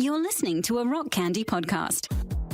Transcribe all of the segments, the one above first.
You're listening to a Rock Candy podcast.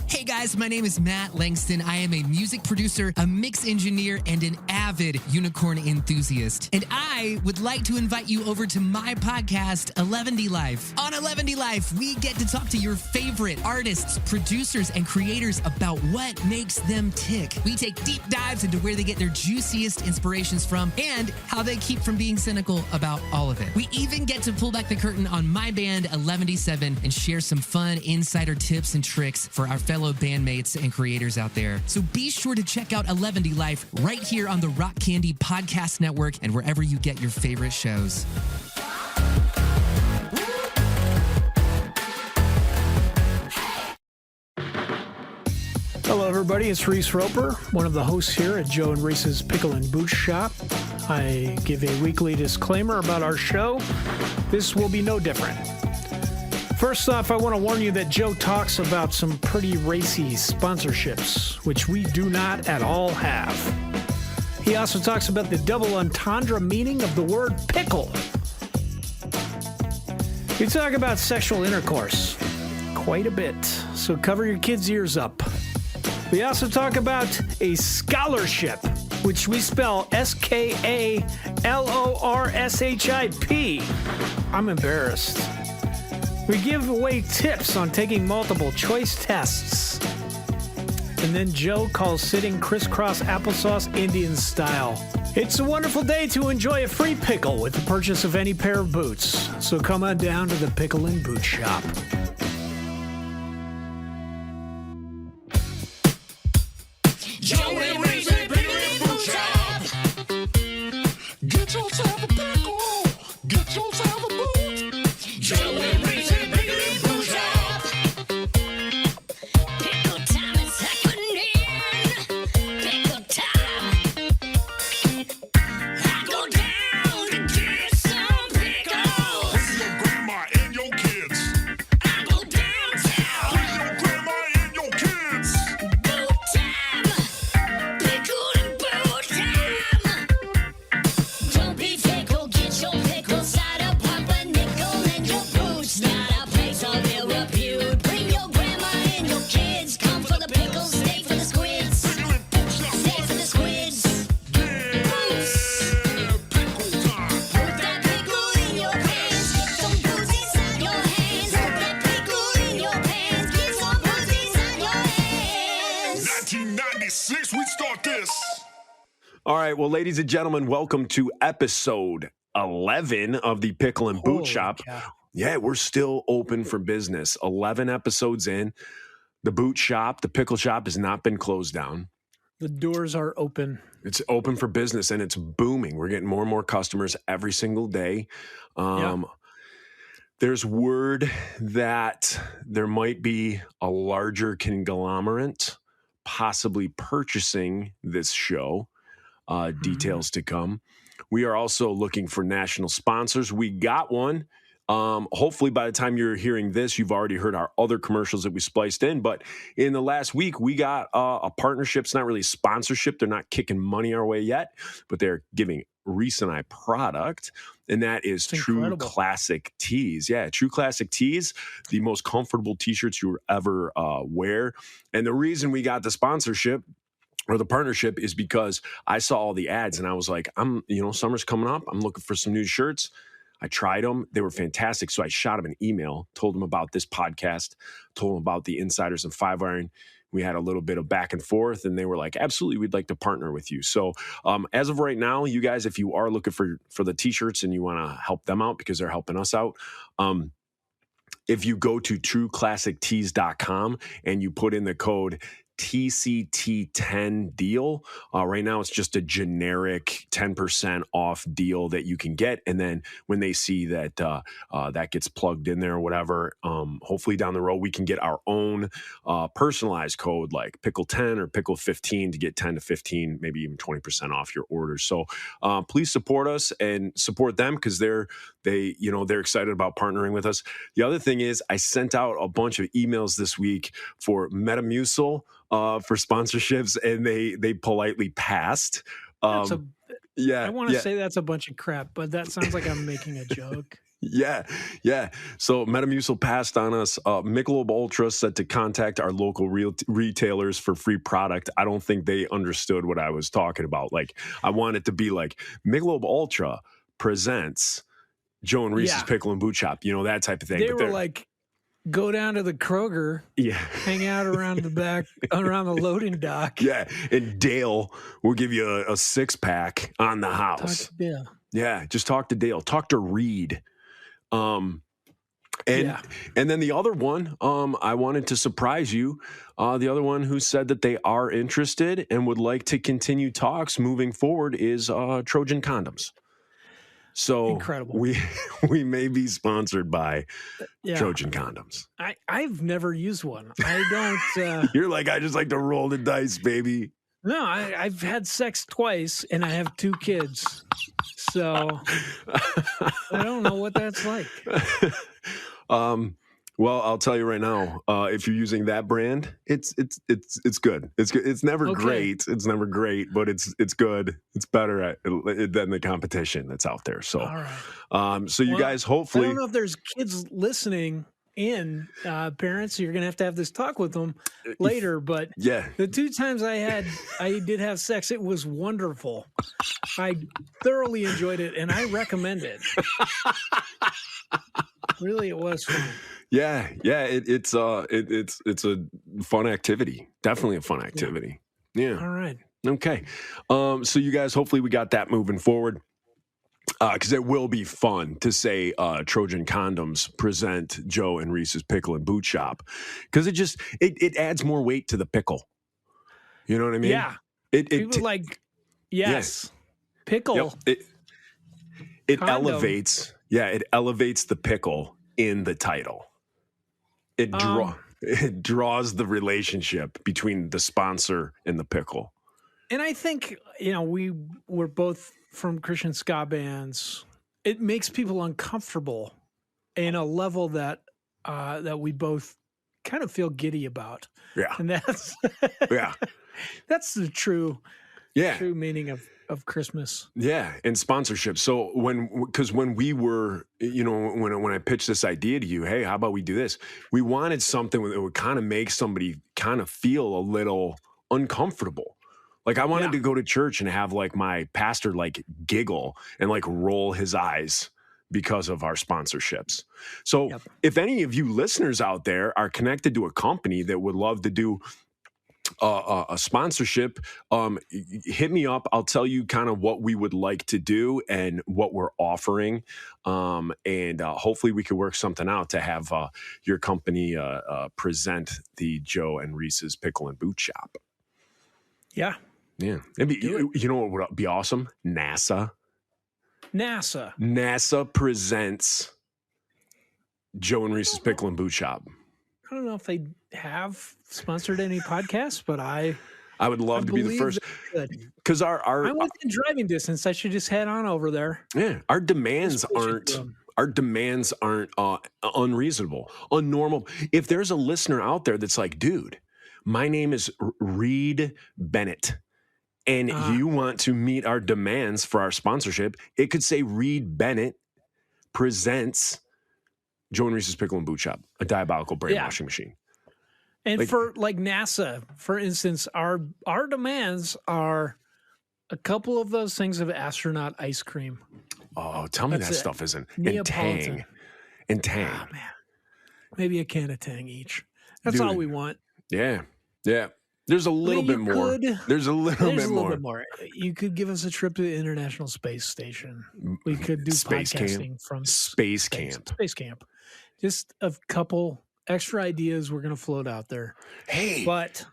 Hey guys, my name is Matt Langston. I am a music producer, a mix engineer, and an avid unicorn enthusiast. And I would like to invite you over to my podcast, 11D Life. On 11D Life, we get to talk to your favorite artists, producers, and creators about what makes them tick. We take deep dives into where they get their juiciest inspirations from and how they keep from being cynical about all of it. We even get to pull back the curtain on my band, 11D7, and share some fun insider tips and tricks for our fellow bandmates and creators out there. So be sure to check out 11D Life right here on the Rock Candy Podcast Network and wherever you get your favorite shows. Hello, everybody. It's Reese Roper, one of the hosts here at Joe and Reese's Pickle and Boot Shop. I give a weekly disclaimer about our show. This will be no different. First off, I want to warn you that Joe talks about some pretty racy sponsorships, which we do not at all have. He also talks about the double entendre meaning of the word pickle. We talk about sexual intercourse quite a bit, so cover your kids' ears up. We also talk about a scholarship, which we spell Skalorship. I'm embarrassed. We give away tips on taking multiple choice tests. And then Joe calls sitting crisscross applesauce Indian style. It's a wonderful day to enjoy a free pickle with the purchase of any pair of boots. So come on down to the Pickle and Boot Shop. Joe and Reese at Pickle and Boot Shop. Get yourself a pickle. Get yourself a boot. Joe and Reese at Pickle and Boot Shop. Pickle time is happening. Pickle time. I go down to get some pickles. Bring your grandma and your kids. I go downtown. Bring your grandma and your kids. Boot time. Pickle and boot time. Don't be fickle, get your pickle cider, pop a nickel in your boots. Not a place of ill repute. Bring your grandma and your kids. Come for the pickles, stay for the squids. Stay for the squids. Boots. Put that pickle in your pants. Get some boots inside your hands. Put that pickle in your pants. Get some boots inside your hands. 1996, we start this. All right, well, ladies and gentlemen, welcome to episode 11 of the Pickle and Boot Holy Shop. cow. Yeah, we're still open for business. 11 episodes in. The boot shop, the pickle shop has not been closed down. The doors are open. It's open for business and it's booming. We're getting more and more customers every single day. There's word that there might be a larger conglomerate possibly purchasing this show. Details to come. We are also looking for national sponsors. We got one. Hopefully by the time you're hearing this, you've already heard our other commercials that we spliced in. But in the last week, we got a partnership. It's not really sponsorship. They're not kicking money our way yet, but they're giving Reese and I product. And that is It's True incredible. Classic Tees. Yeah, True Classic Tees, the most comfortable t-shirts you will ever wear. And the reason we got the sponsorship or the partnership is because I saw all the ads and I was like, summer's coming up. I'm looking for some new shirts. I tried them. They were fantastic. So I shot them an email, told them about this podcast, told them about the Insiders and 5 Iron. We had a little bit of back and forth and they were like, absolutely, we'd like to partner with you. So as of right now, you guys, if you are looking for the t-shirts and you want to help them out because they're helping us out, if you go to trueclassictees.com and you put in the code TCT10 deal. Right now, it's just a generic 10% off deal that you can get. And then when they see that that gets plugged in there or whatever, hopefully down the road, we can get our own personalized code like Pickle 10 or Pickle 15 to get 10 to 15, maybe even 20% off your order. So please support us and support them because they're excited about partnering with us. The other thing is I sent out a bunch of emails this week for Metamucil for sponsorships, and they politely passed. I want to Yeah. say that's a bunch of crap, but that sounds like I'm making a joke. Yeah, yeah. So Metamucil passed on us. Michelob Ultra said to contact our local retailers for free product. I don't think they understood what I was talking about. Like, I want it to be like Michelob Ultra presents Joe and Reese's Yeah. Pickle and Boot Shop. You know, that type of thing. They But were they're- like, go down to the Kroger, yeah. hang out around the back, around the loading dock. Yeah, and Dale will give you a 6-pack on the house. Yeah. Yeah, just talk to Dale. Talk to Reed. And Yeah. and then the other one, I wanted to surprise you. The other one who said that they are interested and would like to continue talks moving forward is Trojan Condoms. So Incredible. we may be sponsored by Yeah. Trojan Condoms. I've never used one. I don't. You're like, I just like to roll the dice, baby. No, I've had sex twice and I have 2 kids. So I don't know what that's like. Well, I'll tell you right now, if you're using that brand, it's good. It's good. It's never Okay. great. It's never great, but it's good. It's better than the competition that's out there. So, All right. so you Well, guys I hopefully, don't know if there's kids listening in, parents. You're going to have this talk with them later. But yeah, the 2 times I did have sex, it was wonderful. I thoroughly enjoyed it and I recommend it. Really, it was fun. yeah. It's a fun activity. Definitely a fun activity. Yeah. All right. Okay. So you guys, hopefully we got that moving forward. Because it will be fun to say Trojan Condoms present Joe and Reese's Pickle and Boot Shop. Because it adds more weight to the pickle. You know what I mean? Yeah. It People like, yes, pickle. Yep, it Condom. elevates. Yeah, it elevates the pickle in the title. It draws the relationship between the sponsor and the pickle. And I think, we were both from Christian ska bands. It makes people uncomfortable in a level that we both kind of feel giddy about. Yeah, And that's yeah, that's the true yeah. meaning of Christmas. Yeah, and sponsorship. So when we were, when I pitched this idea to you, hey, how about we do this? We wanted something that would kind of make somebody kind of feel a little uncomfortable. Like I wanted to go to church and have like my pastor like giggle and like roll his eyes because of our sponsorships. So if any of you listeners out there are connected to a company that would love to do a sponsorship, hit me up. I'll tell you kind of what we would like to do and what we're offering. And hopefully we could work something out to have your company present the Joe and Reese's Pickle and Boot Shop. Yeah. Yeah. It'd be, you know what would be awesome? NASA presents Joe and Reese's Pickle and Boot Shop. I don't know if they have sponsored any podcasts, but I would love to be the believe first they could. because I'm within driving distance. I should just head on over there. our demands Just push it aren't to 'em. our demands aren't unreasonable, unnormal. If there's a listener out there that's like, dude, my name is Reed Bennett, and you want to meet our demands for our sponsorship, it could say Reed Bennett presents Joe and Reese's Pickle and Boot Shop, a diabolical brainwashing machine. And for like NASA, for instance, our demands are a couple of those things of astronaut ice cream. Oh, tell me That's that it. stuff isn't. Neapolitan. And Tang. Oh man, maybe a can of Tang each. That's Dude. all we want. Yeah. There's a little you bit more. could- There's a little There's bit a little more. bit more. You could give us a trip to the International Space Station. We could do Space camp. podcasting from Space camp. Space camp. Just a couple extra ideas we're going to float out there. Hey, But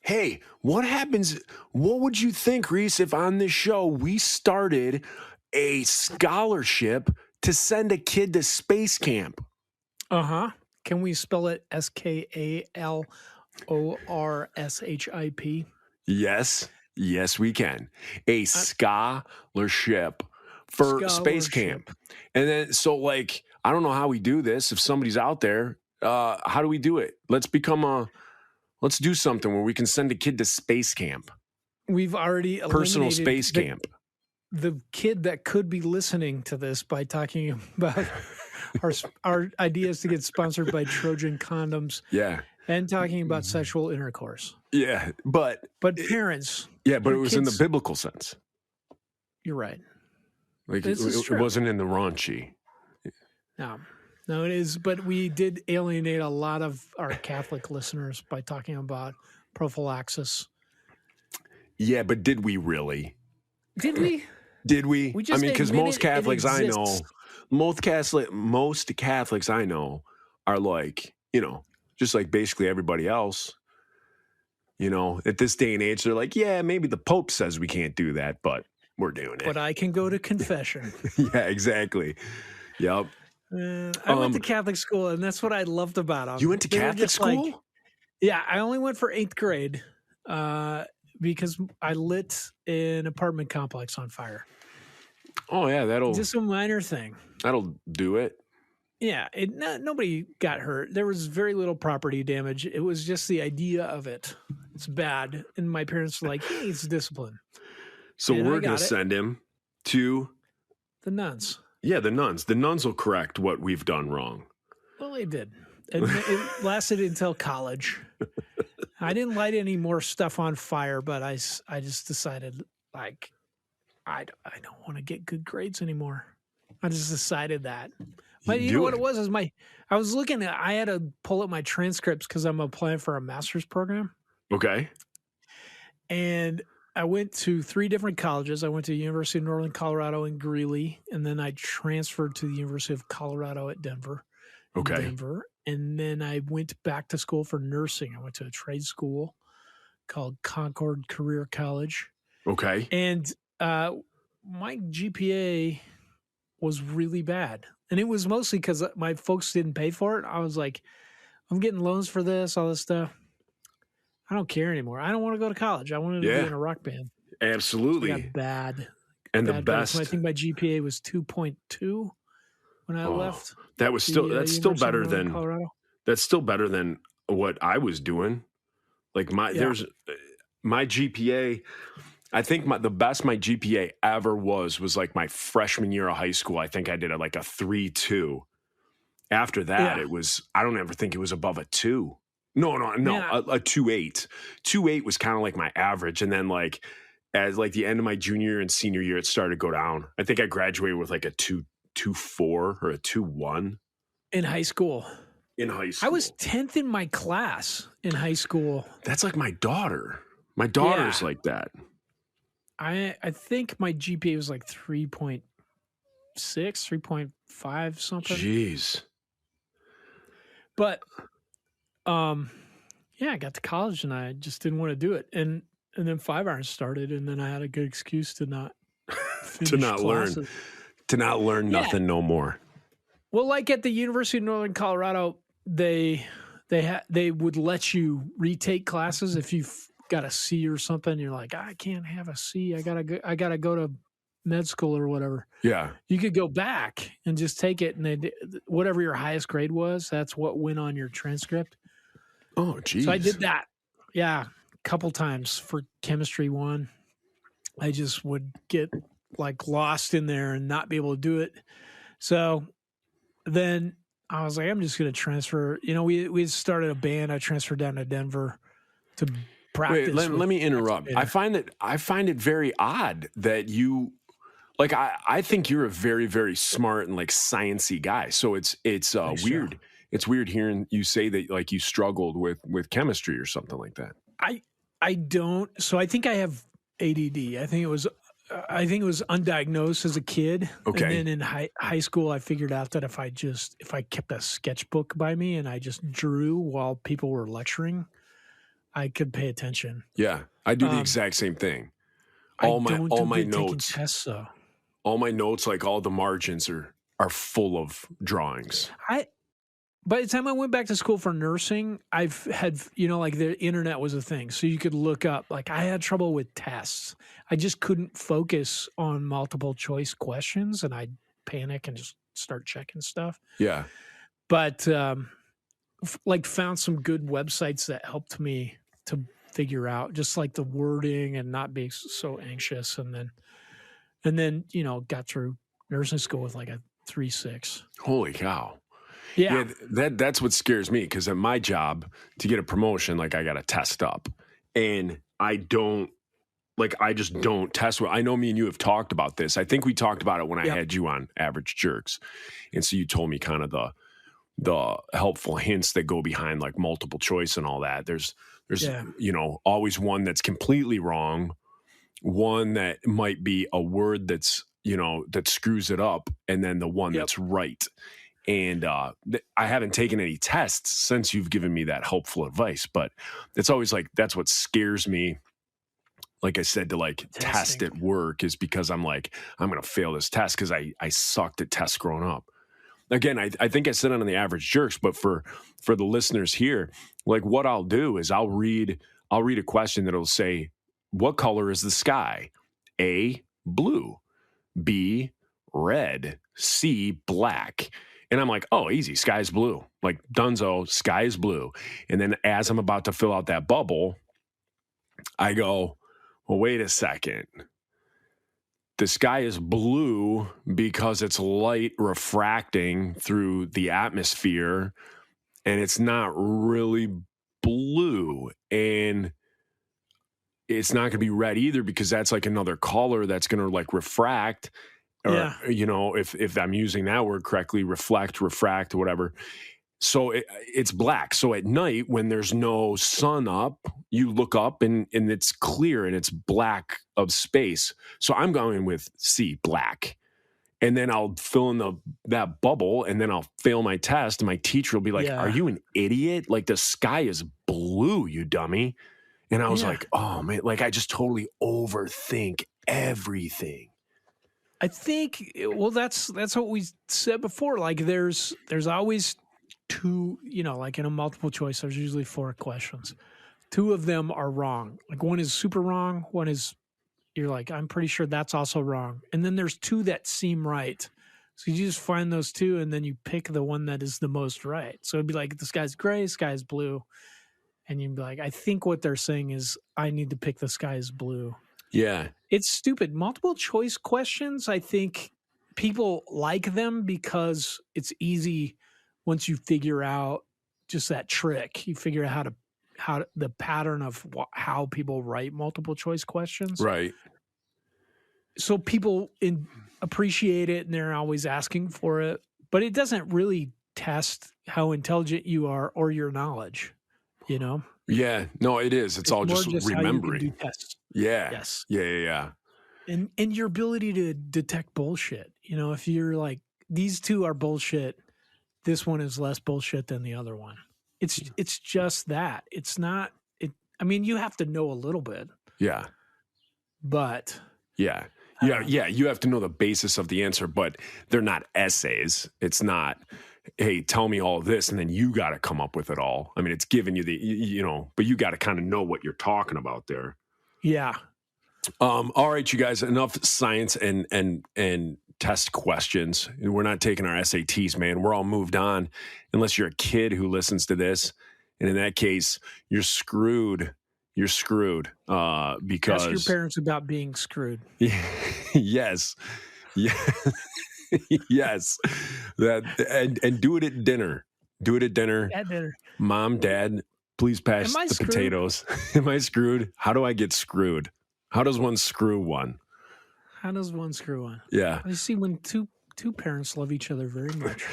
hey, what happens? What would you think, Reese, if on this show we started a scholarship to send a kid to space camp? can we spell it SKALORSHIP? Yes, we can. A scholarship for space camp. And then, so like, I don't know how we do this. If somebody's out there, how do we do it? Let's do something where we can send a kid to space camp, We've already personal eliminated space camp. the kid that could be listening to this by talking about our idea is to get sponsored by Trojan Condoms Yeah. and talking about sexual intercourse. Yeah. But Parents, yeah, but it your was in the kids- biblical sense. you're right. Like This is it true. wasn't in the raunchy. No, it is. But we did alienate a lot of our Catholic listeners by talking about prophylaxis. Yeah, but did we really? Did we? Did we? We just because admitted most it Catholics I know, exists. most Catholics I know are like, just like basically everybody else. At this day and age, they're like, yeah, maybe the Pope says we can't do that, but we're doing it. But I can go to confession. Yeah, exactly. Yep. I went to Catholic school, and that's what I loved about them. You went to They were Catholic just like- school? yeah, I only went for 8th grade because I lit an apartment complex on fire. Oh yeah, Just a minor thing. that'll do it. Yeah, nobody got hurt. There was very little property damage. It was just the idea of it. It's bad. And my parents were like, he needs discipline. So And I we're gonna got it. send him to The nuns. the nuns. The nuns will correct what we've done wrong. Well, they did. And it lasted until college. I didn't light any more stuff on fire, but I just decided, like, I don't want to get good grades anymore. I just decided that. But you know what it was? I was looking at, I had to pull up my transcripts because I'm applying for a master's program. Okay. And I went to 3 different colleges. I went to the University of Northern Colorado in Greeley, and then I transferred to the University of Colorado at Denver. in Okay. Denver. And then I went back to school for nursing. I went to a trade school called Concord Career College. Okay. And my GPA was really bad. And it was mostly because my folks didn't pay for it. I was like, I'm getting loans for this, all this stuff. I don't care anymore. I don't want to go to college. I wanted to Yeah. be in a rock band. Absolutely. I got bad. And the bad grades. best. I think my GPA was 2.2 when I Oh, left. That was still the, that's still University of better Northern than Colorado. that's still better than what I was doing. Like there's my GPA. I think the best my GPA ever was like my freshman year of high school. I think I did like a 3.2. After that, Yeah. it was I don't ever think it was above a 2. No, Man, a 2.8. 2.8 was kind of like my average, and then like as like the end of my junior year and senior year, it started to go down. I think I graduated with like a 2.4 or a 2.1 in high school. in high school. I was 10th in my class in high school. That's like my daughter. My daughter's Yeah. like that. I think my GPA was like 3.6, 3.5 something. Jeez. But yeah, I got to college and I just didn't want to do it. And then 5 Irons started, and then I had a good excuse to not finish not learn. classes. To not learn Yeah. nothing no more. Well, like at the University of Northern Colorado, they would let you retake classes if you've got a C or something. You're like, I can't have a C. I gotta go to med school or whatever. Yeah. You could go back and just take it, and whatever your highest grade was, that's what went on your transcript. Oh, geez. So I did that. Yeah, a couple times for chemistry 1. I just would get like lost in there and not be able to do it. So then I was like, I'm just going to transfer. You know, we started a band. I transferred down to Denver to practice. Wait, let me interrupt. Yeah. I find it very odd that you like I think you're a very, very smart and like sciencey guy. So it's Thanks, weird. Joe. It's weird hearing you say that like you struggled with chemistry or something like that. I don't. So I think I have ADD. I think it was undiagnosed as a kid. Okay. And then in high school, I figured out that if I kept a sketchbook by me and I just drew while people were lecturing, I could pay attention. Yeah. I do the Um, exact same thing. I All don't my do good taking notes. tests though. All my notes, like all the margins are full of drawings. By the time I went back to school for nursing, I've had, like the internet was a thing. So you could look up, like I had trouble with tests. I just couldn't focus on multiple choice questions, and I'd panic and just start checking stuff. Yeah. But found some good websites that helped me to figure out just like the wording and not be so anxious. And then, got through nursing school with like a 3.6. Holy cow. Yeah. That's what scares me, because at my job, to get a promotion, like I got to test up, and I just don't test well. I know me and you have talked about this. I think we talked about it when I had you on Average Jerks, and so you told me kind of the helpful hints that go behind like multiple choice and all that. There's always one that's completely wrong, one that might be a word that's that screws it up, and then the one that's right. And I haven't taken any tests since you've given me that helpful advice, but it's always like, that's what scares me. Like I said, to like test at work, is because I'm like, I'm going to fail this test, because I sucked at tests growing up. Again, I think I said it on the Average Jerks, but for the listeners here, like what I'll do is I'll read a question that'll say, what color is the sky? A, blue. B, red. C, black. And I'm like, oh, easy, sky's blue. Like, dunzo, sky is blue. And then as I'm about to fill out that bubble, I go, well, wait a second. The sky is blue because it's light refracting through the atmosphere, and it's not really blue. And it's not going to be red either, because that's like another color that's going to like refract. Or, if I'm using that word correctly, reflect, refract, or whatever. So it's black. So at night, when there's no sun up, you look up and it's clear and it's black of space. So I'm going with C, black. And then I'll fill in that bubble, and then I'll fail my test. And my teacher will be like, are you an idiot? Like, the sky is blue, you dummy. And I was like, oh man, like I just totally overthink everything. I think, well, that's what we said before. Like there's always two, like in a multiple choice, there's usually 4 questions. 2 of them are wrong. Like one is super wrong. One is, you're like, I'm pretty sure that's also wrong. And then there's 2 that seem right. So you just find those 2, and then you pick the one that is the most right. So it'd be like, the sky's gray, sky's blue. And you'd be like, I think what they're saying is I need to pick the sky's blue. Yeah. It's stupid. Multiple choice questions, I think people like them because it's easy once you figure out just that trick. You figure out how the pattern of how people write multiple choice questions. Right. So people appreciate it, and they're always asking for it, but it doesn't really test how intelligent you are or your knowledge, Yeah, no, it is. It's all just remembering. How you can do tests. Yeah. Yes. Yeah. And your ability to detect bullshit. If you're like, these 2 are bullshit, this one is less bullshit than the other one. It's just that. It's not. You have to know a little bit. Yeah. But. Yeah. You have to know the basis of the answer, but they're not essays. It's not, hey, tell me all of this, and then you got to come up with it all. I mean, it's giving you but you got to kind of know what you're talking about there. Yeah. All right, you guys, enough science and test questions. We're not taking our SATs, man. We're all moved on, unless you're a kid who listens to this. And in that case, you're screwed. You're screwed because ask your parents about being screwed. Yes. Yeah. Yes. And do it at dinner. Do it at dinner. At dinner. Mom, Dad, please pass the screwed? potatoes. Am I screwed? How do I get screwed? How does one screw one? How does one screw one? Yeah. You see, when two parents love each other very much.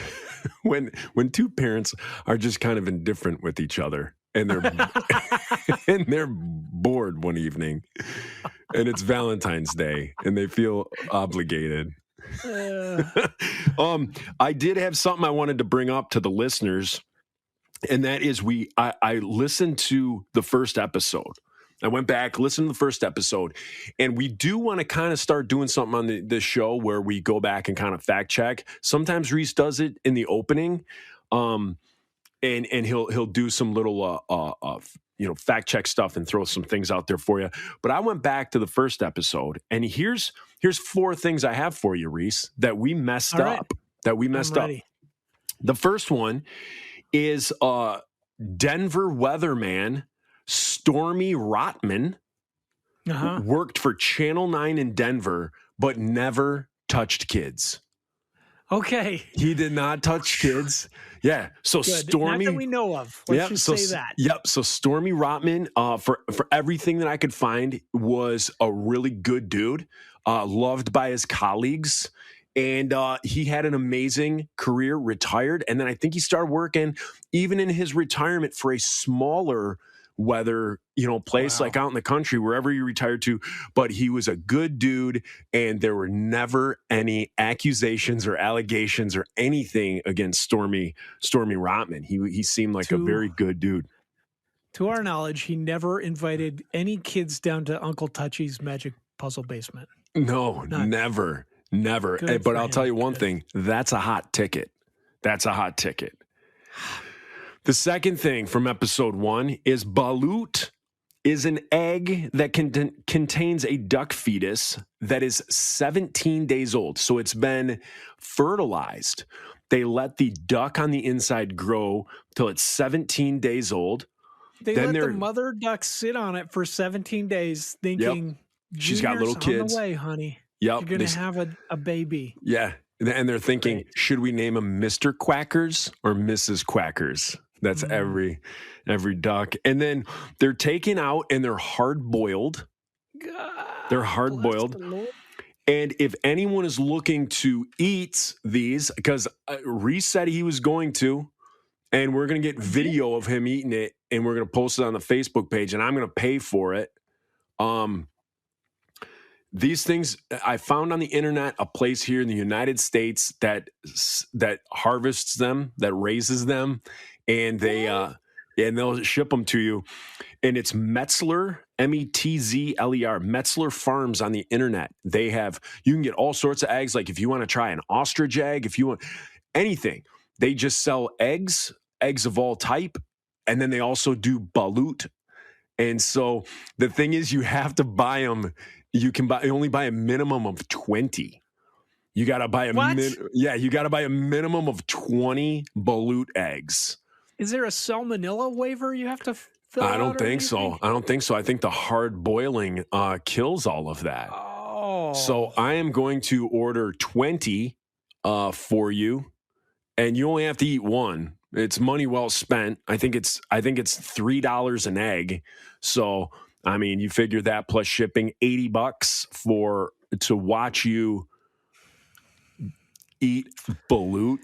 when 2 parents are just kind of indifferent with each other, and they're bored one evening, and it's Valentine's Day, and they feel obligated. I did have something I wanted to bring up to the listeners, and that is I listened to the first episode. I went back, listened to the first episode, and we do want to kind of start doing something on this show where we go back and kind of fact check. Sometimes Reese does it in the opening, and he'll do some little fact check stuff and throw some things out there for you. But I went back to the first episode, and here's 4 things I have for you, Reese, that we messed up. That we messed up. The first one is Denver weatherman Stormy Rotman worked for Channel 9 in Denver, but never touched kids. Okay. He did not touch kids. Yeah. So Good. Stormy. Not that we know of. Let's just say that. Yep. So Stormy Rotman, for everything that I could find, was a really good dude, loved by his colleagues. And he had an amazing career, retired. And then I think he started working even in his retirement for a smaller weather, place like out in the country, wherever he retired to. But he was a good dude. And there were never any accusations or allegations or anything against Stormy Rotman. He seemed like a very good dude. To our knowledge, he never invited any kids down to Uncle Touchy's Magic Puzzle Basement. No, never. Good But for I'll him. tell you one Good. thing. That's a hot ticket. The second thing from episode 1 is balut is an egg that contains a duck fetus that is 17 days old. So it's been fertilized. They let the duck on the inside grow till it's 17 days old. They Then let the they're- mother duck sit on it for 17 days thinking, She's got little "Junior's on kids." the way, honey. Yep. You're going to have a baby. Yeah. And they're thinking, should we name him Mr. Quackers or Mrs. Quackers? That's every duck. And then they're taken out and they're hard boiled. They're hard boiled. And if anyone is looking to eat these, because Reese said he was going to, and we're going to get video of him eating it, and we're going to post it on the Facebook page, and I'm going to pay for it. These things, I found on the internet a place here in the United States that harvests them, that raises them, and they'll ship them to you. And it's Metzler, Metzler, Metzler Farms on the internet. You can get all sorts of eggs. Like if you want to try an ostrich egg, if you want anything, they just sell eggs of all type. And then they also do balut. And so the thing is, you have to buy them. You only buy a minimum of 20. You got to buy you got to buy a minimum of 20 balut eggs. Is there a salmonella waiver you have to fill out? I don't or think so. anything? I don't think so. I think the hard boiling kills all of that. Oh. So I am going to order 20 for you, and you only have to eat one. It's money well spent. I think it's $3 an egg. So I mean, you figure that plus shipping, $80 to watch you eat balut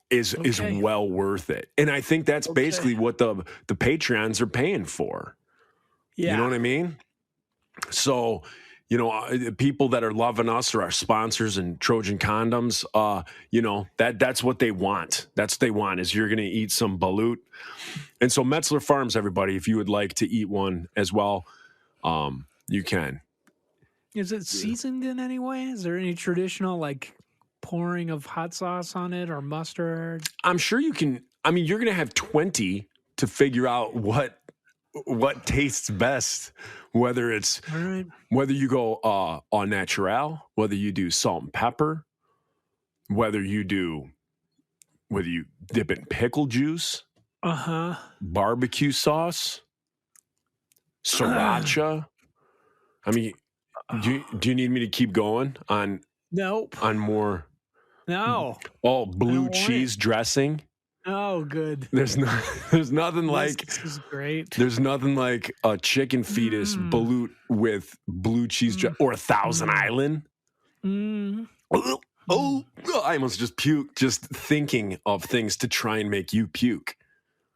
is well worth it. And I think that's basically what the Patreons are paying for. Yeah. You know what I mean? So, people that are loving us or our sponsors and Trojan Condoms, that's what they want. That's what they want is you're going to eat some balut. And so Metzler Farms, everybody, if you would like to eat one as well, you can. Is it seasoned in any way? Is there any traditional pouring of hot sauce on it or mustard? I'm sure you can. I mean, you're going to have 20 to figure out what tastes best, whether it's All right. whether you go au naturel, whether you do salt and pepper, whether you dip it in pickle juice, barbecue sauce, sriracha. I mean, do you need me to keep going on Nope. on more? No. Oh, blue want cheese dressing. Oh, good. There's nothing like This is great. there's nothing like a chicken fetus balut with blue cheese or a Thousand Island. Mm. Oh, I almost just puked just thinking of things to try and make you puke.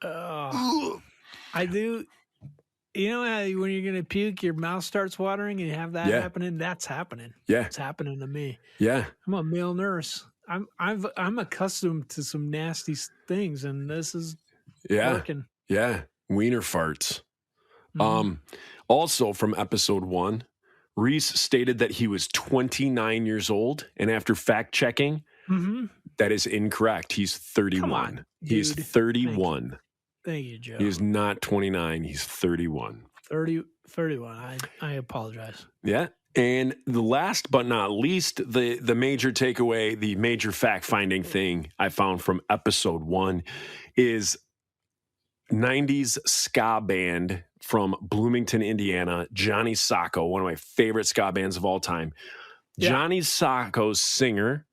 I do. You know how when you're going to puke, your mouth starts watering and you have that happening? That's happening. Yeah, It's happening to me. yeah. I'm a male nurse. I'm accustomed to some nasty things, and this is working. Yeah, wiener farts. Mm-hmm. Also from episode 1, Reese stated that he was 29 years old, and after fact checking, that is incorrect. He's 31. Come on, He's dude. 31. Thank you, Joe. He is not 29. He's 31. 31. I apologize. Yeah. And the last but not least, the major takeaway, the major fact-finding thing I found from episode 1 is 90s ska band from Bloomington, Indiana, Johnny Sacco, one of my favorite ska bands of all time. Yeah. Johnny Sacco's singer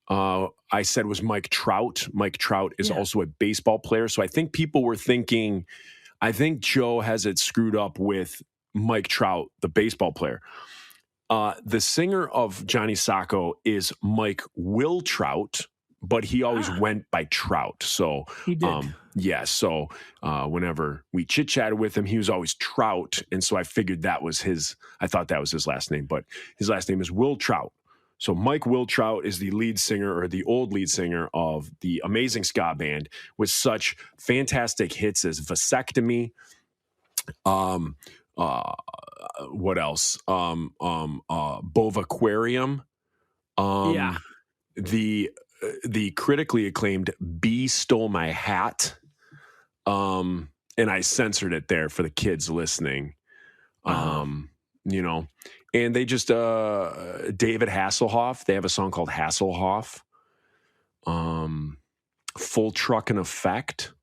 I said was Mike Trout. Mike Trout is Yeah. also a baseball player. So I think people were thinking, I think Joe has it screwed up with Mike Trout, the baseball player. The singer of Johnny Sacco is Mike Will Trout, but he always went by Trout. So He did. So whenever we chit-chatted with him, he was always Trout. And so I figured that was I thought that was his last name, but his last name is Will Trout. So Mike Will Trout is the lead singer, or the old lead singer, of the amazing ska band with such fantastic hits as Vasectomy. What else? Bovaquarium. Yeah. The critically acclaimed Bee Stole My Hat. And I censored it there for the kids listening. You know, and they just David Hasselhoff, they have a song called Hasselhoff. Full Truck in Effect.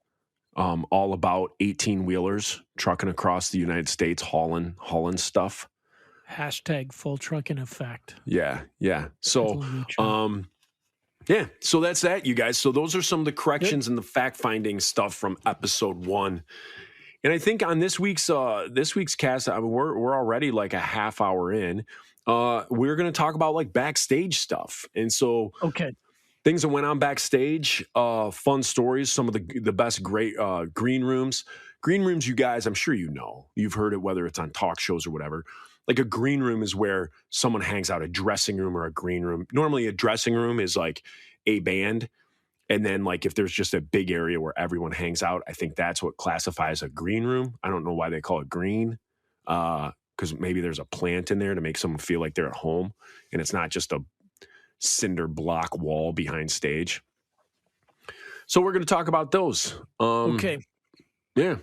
All about 18-wheelers trucking across the United States, hauling stuff. Hashtag full truck in effect. Yeah. So, Totally true. yeah. So that's that, you guys. So those are some of the corrections and the fact-finding stuff from episode 1. And I think on this week's cast, I mean, we're already like a half hour in. We're going to talk about like backstage stuff, and so Okay. things that went on backstage, fun stories, some of the best great green rooms. Green rooms, you guys, I'm sure you've heard it, whether it's on talk shows or whatever. Like a green room is where someone hangs out, a dressing room or a green room. Normally a dressing room is like a band. And then like if there's just a big area where everyone hangs out, I think that's what classifies a green room. I don't know why they call it green, because maybe there's a plant in there to make someone feel like they're at home. And it's not just a cinder block wall behind stage. So we're going to talk about those. Okay. Yeah.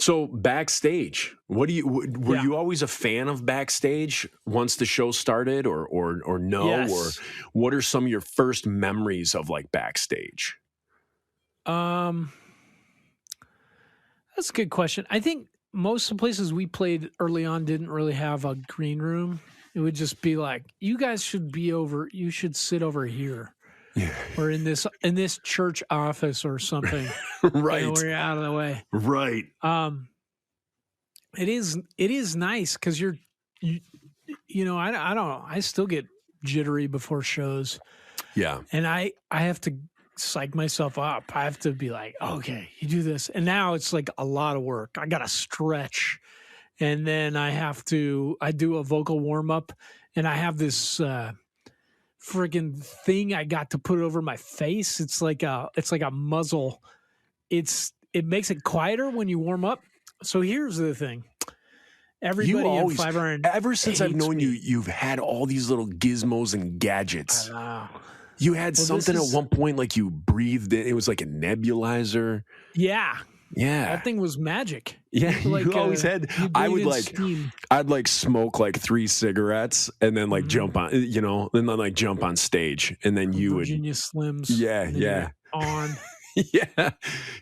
So backstage, were you always a fan of backstage once the show started, or no? Yes. Or what are some of your first memories of like backstage? That's a good question. I think most of the places we played early on didn't really have a green room. It would just be like, you guys should you should sit over here. Yeah. Or in this church office or something. Right. Where you're out of the way. Right. It is nice because I don't know. I still get jittery before shows. Yeah. And I have to psych myself up. I have to be like, okay, you do this. And now it's like a lot of work. I got to stretch. And then I do a vocal warm up, and I have this friggin' thing I got to put over my face. It's like a muzzle. It makes it quieter when you warm up. So here's the thing. Everybody in Five Iron, ever since I've hates known me. you've had all these little gizmos and gadgets. Wow. You had something this is- at one point, like you breathed in. It was like a nebulizer. Yeah. Yeah. That thing was magic. Yeah, Like, you always had. you I breathe would in like, steam. I'd like smoke like 3 cigarettes and then like jump on, and then like jump on stage, and then you Virginia Slims. Yeah, and then yeah. you're On. would, yeah,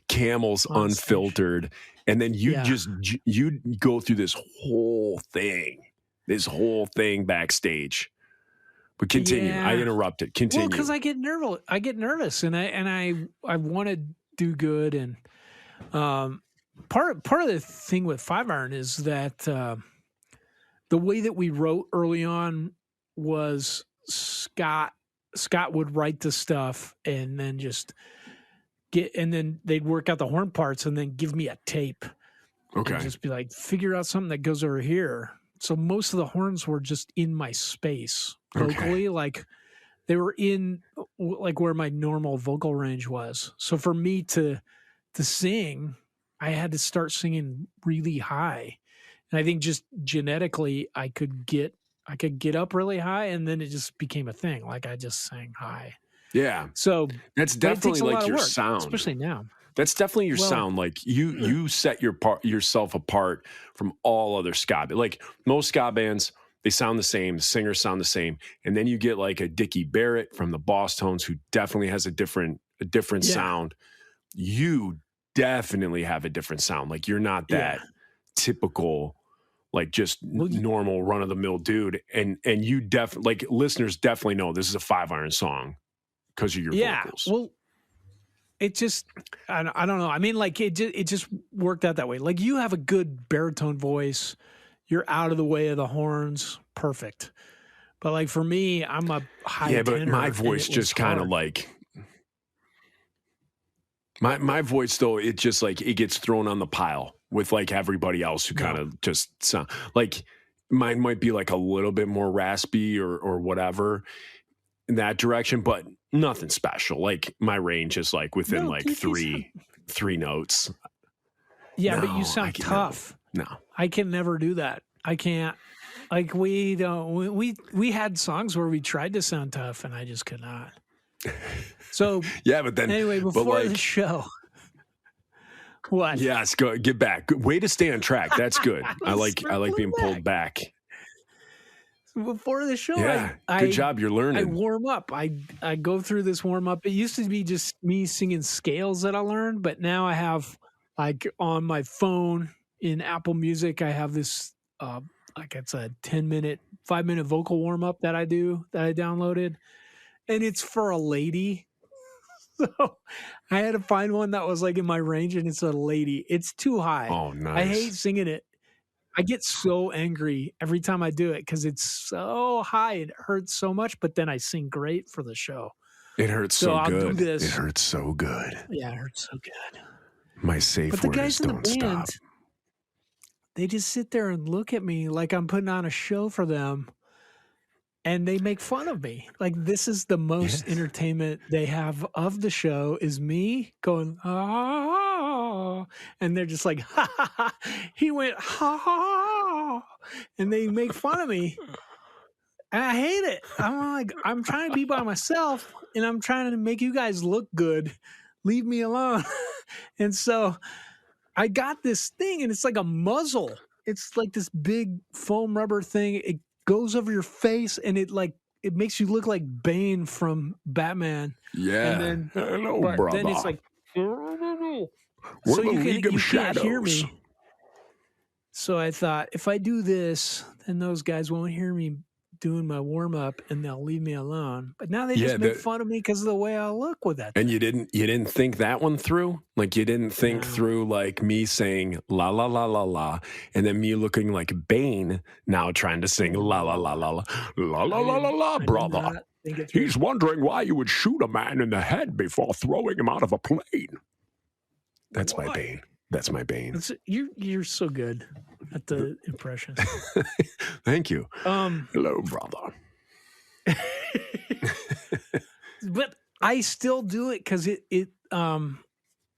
Camels On stage. unfiltered, and then you Yeah. you'd go through this whole thing backstage. But continue. Yeah. I interrupted. Continue. Well, because I get nervous, and I want to do good, and part of the thing with Five Iron is that the way that we wrote early on was Scott would write the stuff and then then they'd work out the horn parts and then give me a tape. Okay. And just be like, figure out something that goes over here. So most of the horns were just in my space vocally, like they were in like where my normal vocal range was. So for me to sing, I had to start singing really high. And I think just genetically I could get up really high, and then it just became a thing. Like I just sang high. Yeah. So That's but it takes definitely a lot like of your work, sound. especially now. That's definitely your Well- sound. Like you set yourself apart from all other ska. Like most ska bands, they sound the same. The singers sound the same, and then you get like a Dickie Barrett from the Boss Tones, who definitely has a different Yeah. sound. You definitely have a different sound. Like you're not that typical like just normal run of the mill dude. And you like listeners definitely know this is a 5-iron song because of your vocals. Well, it just, I don't know. I mean, like it just worked out that way. Like you have a good baritone voice. You're out of the way of the horns. Perfect. But like for me, I'm a high tenor. Yeah, but my voice just kind of like, my voice though, it just like, it gets thrown on the pile with like everybody else who kind of just sound like mine might be like a little bit more raspy or whatever in that direction, but nothing special. Like my range is like within three notes. Yeah, but you sound tough. No, I can never do that. I can't. Like we had songs where we tried to sound tough, and I just could not. So yeah, but then anyway, before the show, what? Yes, go get back. Good way to stay on track. That's good. I like being pulled back. Before the show, yeah, good job. You're learning. I warm up. I go through this warm up. It used to be just me singing scales that I learned, but now I have like on my phone in Apple Music, I have this like it's a 5-minute vocal warm up that I downloaded, and it's for a lady. So I had to find one that was like in my range, and it's a lady. It's too high. Oh, nice. I hate singing it. I get so angry every time I do it because it's so high. It hurts so much, but then I sing great for the show. It hurts so so I'll good. Do this. It hurts so good. Yeah, it hurts so good. My safe but the word guys is in the don't band, stop. they just sit there and look at me like I'm putting on a show for them, and they make fun of me. Like this is the most entertainment they have of the show is me going, ah, and they're just like, ha, ha, ha. He went, ha, ha, ha, and they make fun of me. And I hate it. I'm like, I'm trying to be by myself, and I'm trying to make you guys look good. Leave me alone. And so I got this thing, and it's like a muzzle. It's like this big foam rubber thing. It goes over your face, and it makes you look like Bane from Batman. Yeah. And then, hello, but brother. then it's like, We're so the League of you Shadows. can't hear me. So I thought, if I do this, then those guys won't hear me doing my warm up, and they'll leave me alone. But now they just make fun of me because of the way I look with that. And you didn't think that one through? Like you didn't think through like me saying la la la la la, and then me looking like Bane now trying to sing la la la la la la la la la la, brother. He's wondering why you would shoot a man in the head before throwing him out of a plane. That's my Bane. That's my Bane. You're so good at the impressions. Thank you. Hello, brother. But I still do it because it even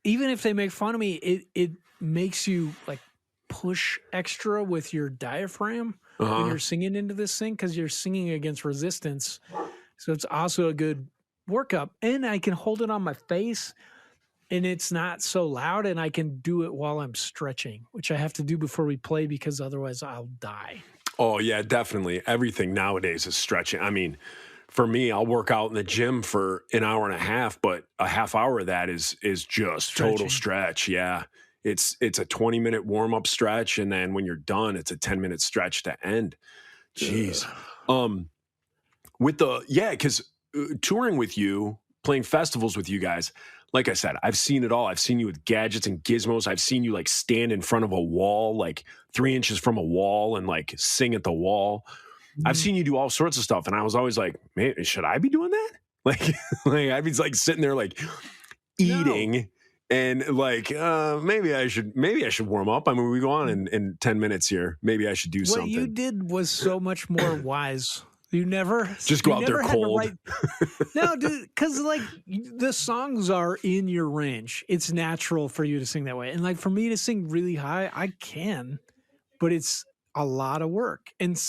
if they make fun of me, it makes you like push extra with your diaphragm when you're singing into this thing because you're singing against resistance. So it's also a good workup, and I can hold it on my face. And it's not so loud, and I can do it while I'm stretching, which I have to do before we play because otherwise I'll die. Oh, yeah, definitely. Everything nowadays is stretching. I mean, for me, I'll work out in the gym for an hour and a half, but a half hour of that is just total stretch. Yeah. It's a 20-minute warm-up stretch, and then when you're done, it's a 10-minute stretch to end. Jeez. Because touring with you, playing festivals with you guys, like I said, I've seen it all. I've seen you with gadgets and gizmos. I've seen you like stand in front of a wall, like 3 inches from a wall and like sing at the wall. I've seen you do all sorts of stuff. And I was always like, man, should I be doing that? Like I'd be like sitting there like eating and like, maybe I should warm up. I mean, we go on in 10 minutes here. Maybe I should do something. What you did was so much more wise. You never just go out there cold. No, dude, because like the songs are in your range. It's natural for you to sing that way, and like for me to sing really high, I can, but it's a lot of work. And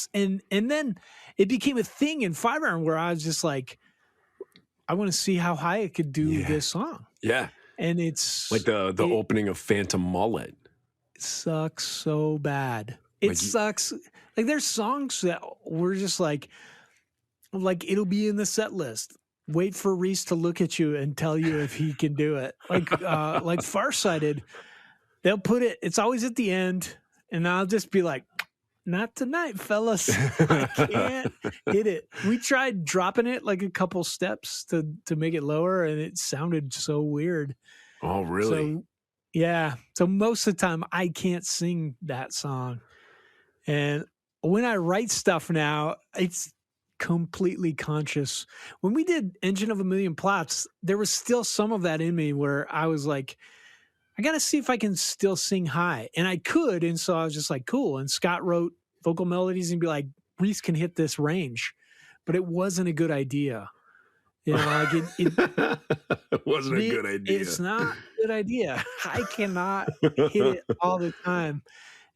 then it became a thing in 5-iron where I was just like, I want to see how high I could do this song. Yeah, and it's like the opening of Phantom Mullet. It sucks so bad. It sucks. Like there's songs that we're just like it'll be in the set list. Wait for Reese to look at you and tell you if he can do it. Like Farsighted, they'll put it. It's always at the end, and I'll just be like, not tonight, fellas. I can't hit it. We tried dropping it like a couple steps to make it lower, and it sounded so weird. Oh, really? So, yeah. So most of the time, I can't sing that song. And when I write stuff now, it's completely conscious. When we did Engine of a Million Plots, there was still some of that in me where I was like, I got to see if I can still sing high. And I could. And so I was just like, cool. And Scott wrote vocal melodies and be like, Reese can hit this range. But it wasn't a good idea. You know, like It wasn't a good idea. It's not a good idea. I cannot hit it all the time.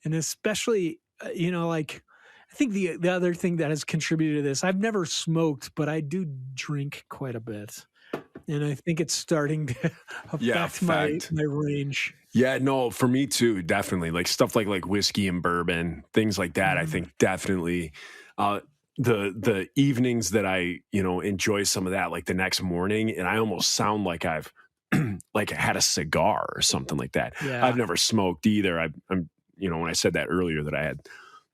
And especially, you know, like, I think the other thing that has contributed to this, I've never smoked, but I do drink quite a bit. And I think it's starting to affect my range. Yeah, no, for me too, definitely. Like stuff like whiskey and bourbon, things like that. I think definitely the evenings that I, enjoy some of that, like the next morning, and I almost sound like I've like had a cigar or something like that. Yeah. I've never smoked either. I'm when I said that earlier that I had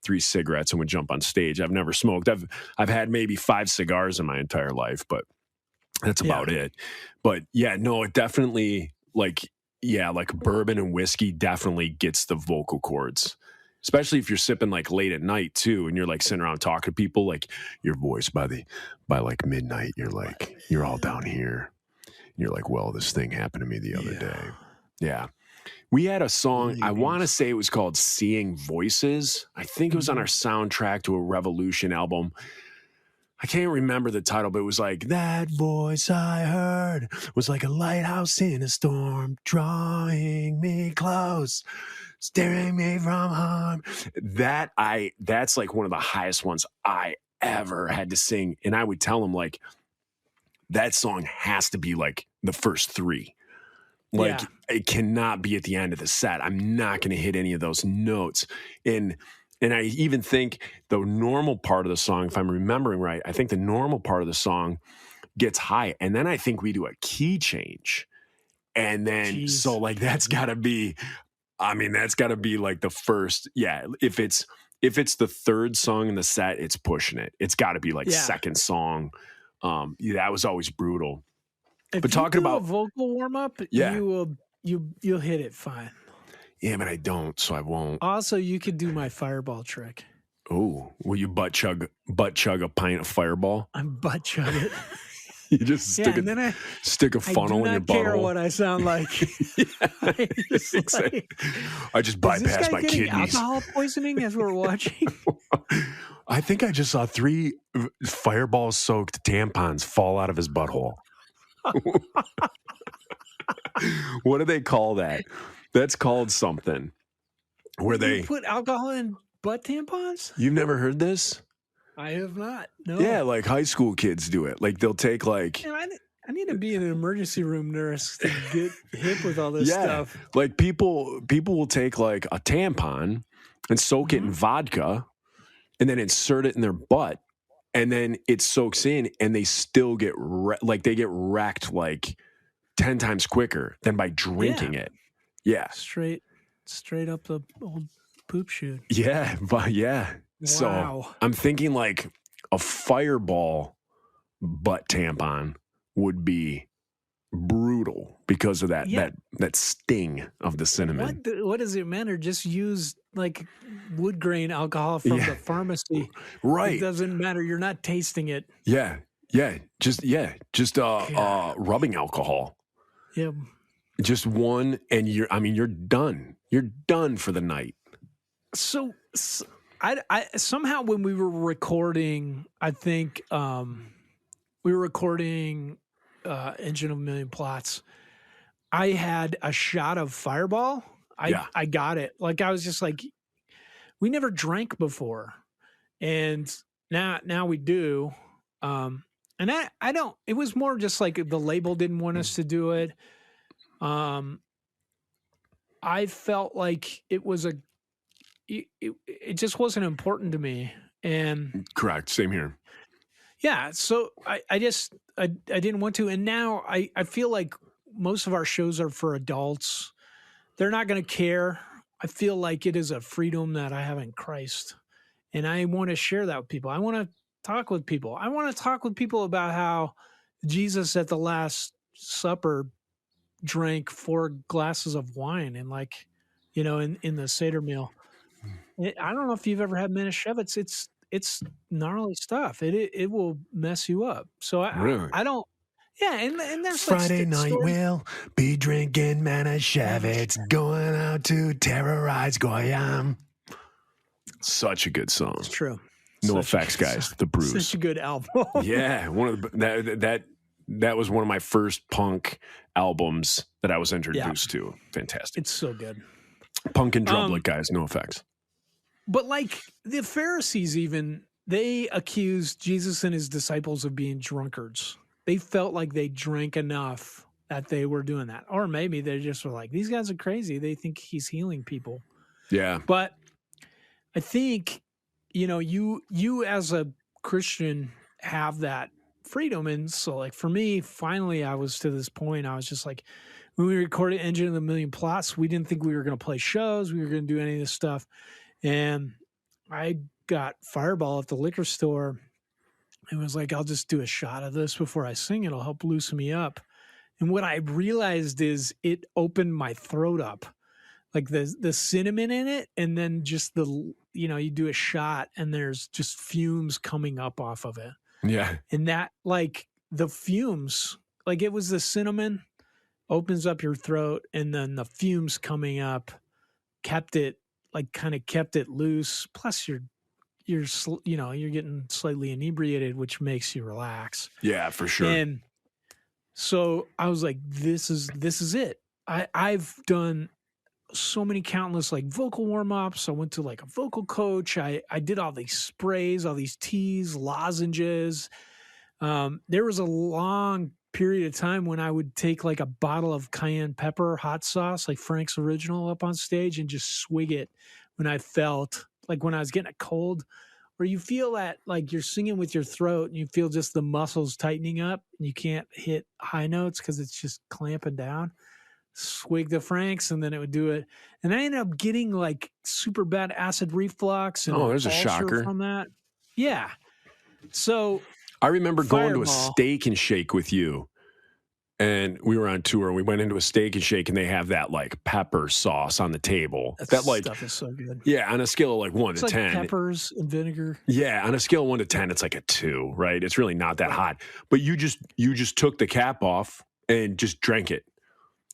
3 cigarettes and would jump on stage, I've never smoked. I've had maybe 5 cigars in my entire life, but that's about it. But yeah, no, it definitely like bourbon and whiskey definitely gets the vocal cords, especially if you're sipping like late at night too. And you're like sitting around talking to people, like your voice by like midnight, you're all down here. And you're like, well, this thing happened to me the other day. Yeah. We had a song, I want to say it was called Seeing Voices. I think it was on our soundtrack to a Revolution album. I can't remember the title, but it was like, that voice I heard was like a lighthouse in a storm, drawing me close, staring me from harm. That's like one of the highest ones I ever had to sing. And I would tell him like, that song has to be like the first 3. Like it cannot be at the end of the set. I'm not going to hit any of those notes. And I even think the normal part of the song, if I'm remembering right, I think the normal part of the song gets high. And then I think we do a key change. And then, so like, that's gotta be like the first, if it's the 3rd song in the set, it's pushing it. It's gotta be like 2nd song. That was always brutal. If but talking about a vocal warm up, you'll hit it fine. Yeah, but I don't, so I won't. Also, you could do my fireball trick. Oh, will you butt chug a pint of Fireball? I'm butt chug it. You just stick a funnel in your butthole. I do not care what I sound like. I just bypass my kidneys. Alcohol poisoning as we're watching. I think I just saw 3 Fireball-soaked tampons fall out of his butthole. What do they call that? That's called something. Where they put alcohol in butt tampons? You've never heard this? I have not. No. Yeah, like high school kids do it. Like they'll take like. I need to be an emergency room nurse to get hip with all this stuff. Like people will take like a tampon and soak it in vodka, and then insert it in their butt, and then it soaks in, and they still get they get wrecked like 10 times quicker than by drinking it. Yeah, straight up the old poop chute. Yeah, but yeah. Wow. So I'm thinking like a Fireball butt tampon would be brutal because of that that sting of the cinnamon. What does it matter? Just use like wood grain alcohol from the pharmacy. Right. It doesn't matter. You're not tasting it. Yeah. Just rubbing alcohol. Yeah. Just one, and you're done. You're done for the night. So I somehow when we were recording, I think we were recording Engine of a Million Plots. I had a shot of Fireball. I got it. Like I was just like, we never drank before, and now we do. And I don't. It was more just like the label didn't want us to do it. I felt like it was it just wasn't important to me. And correct. Same here. Yeah. So I didn't want to. And now I feel like most of our shows are for adults. They're not going to care. I feel like it is a freedom that I have in Christ. And I want to share that with people. I want to talk with people. I want to talk with people about how Jesus at the Last Supper drank 4 glasses of wine and in the Seder meal. I don't know if you've ever had Manischewitz. It's gnarly stuff. It will mess you up. So Really? I don't. Yeah, and there's Friday like night stories. we'll be drinking Manischewitz, going out to terrorize Goyam. Such a good song. It's true. No Such a effects, good guys. song. The Bruise. Such a good album. Yeah, one of the, that was one of my first punk albums that I was introduced to. Fantastic. It's so good. Punk and Drublic, guys. No effects. But like the Pharisees, even they accused Jesus and his disciples of being drunkards. They felt like they drank enough that they were doing that, or maybe they just were like, "These guys are crazy. They think he's healing people." Yeah. But I think, you as a Christian have that freedom. And so like for me, finally, I was to this point, I was just like, when we recorded Engine of the Million Plots, we didn't think we were going to play shows. We were going to do any of this stuff. And I got Fireball at the liquor store and was like, I'll just do a shot of this before I sing. It'll help loosen me up. And what I realized is it opened my throat up. Like the cinnamon in it, and then just you do a shot and there's just fumes coming up off of it. Yeah. And that, like, the fumes, like it was the cinnamon opens up your throat, and then the fumes coming up kept it loose. Plus you're getting slightly inebriated, which makes you relax. Yeah, for sure. And so I was like, this is it. I've done so many countless like vocal warm-ups. I went to like a vocal coach. I did all these sprays, all these teas, lozenges. There was a long period of time when I would take like a bottle of cayenne pepper hot sauce, like Frank's Original, up on stage and just swig it when I felt like when I was getting a cold, or you feel that like you're singing with your throat and you feel just the muscles tightening up and you can't hit high notes because it's just clamping down. Swig the Franks, and then it would do it. And I ended up getting like super bad acid reflux. And there's a ulcer shocker from that. Yeah. So I remember going to a Fireball. Steak and Shake with you, and we were on tour. We went into a Steak and Shake, and they have that like pepper sauce on the table. That like, stuff is so good. yeah, on a scale of like 1 It's to like 10. peppers and vinegar. Yeah, on a scale of 1 to 10, it's like a 2, right? It's really not that hot. But you just took the cap off and just drank it.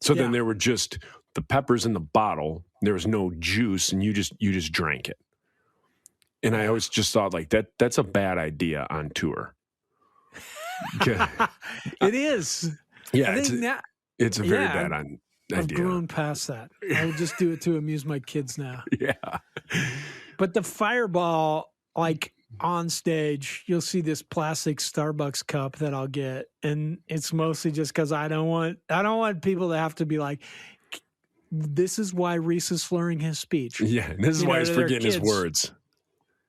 So then Yeah. there were just the peppers in the bottle. There was no juice, and you just drank it. And I always just thought like that's a bad idea on tour. It is. Yeah, I think now it's a very yeah, bad I've idea. grown past that. I would just do it to amuse my kids now. Yeah. But the Fireball, like on stage, you'll see this plastic Starbucks cup that I'll get, and it's mostly just because I don't want people to have to be like, this is why Reese is slurring his speech. Yeah, this is You why know, he's they're forgetting his kids. words.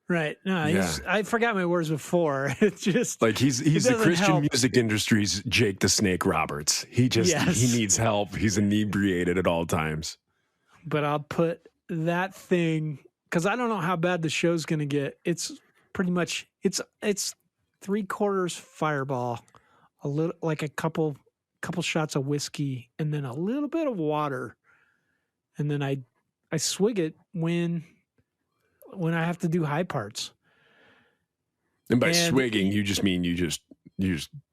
Right? No, Yeah. I forgot my words before. It's just Like he's the doesn't Christian help. music industry's Jake the Snake Roberts. He Yes. he needs help. He's inebriated at all times. But I'll put that thing because I don't know how bad the show's going to get. It's pretty much it's 3/4 Fireball, a little like a couple shots of whiskey, and then a little bit of water, and then I swig it when I have to do high parts. And by And- swigging, you just mean you just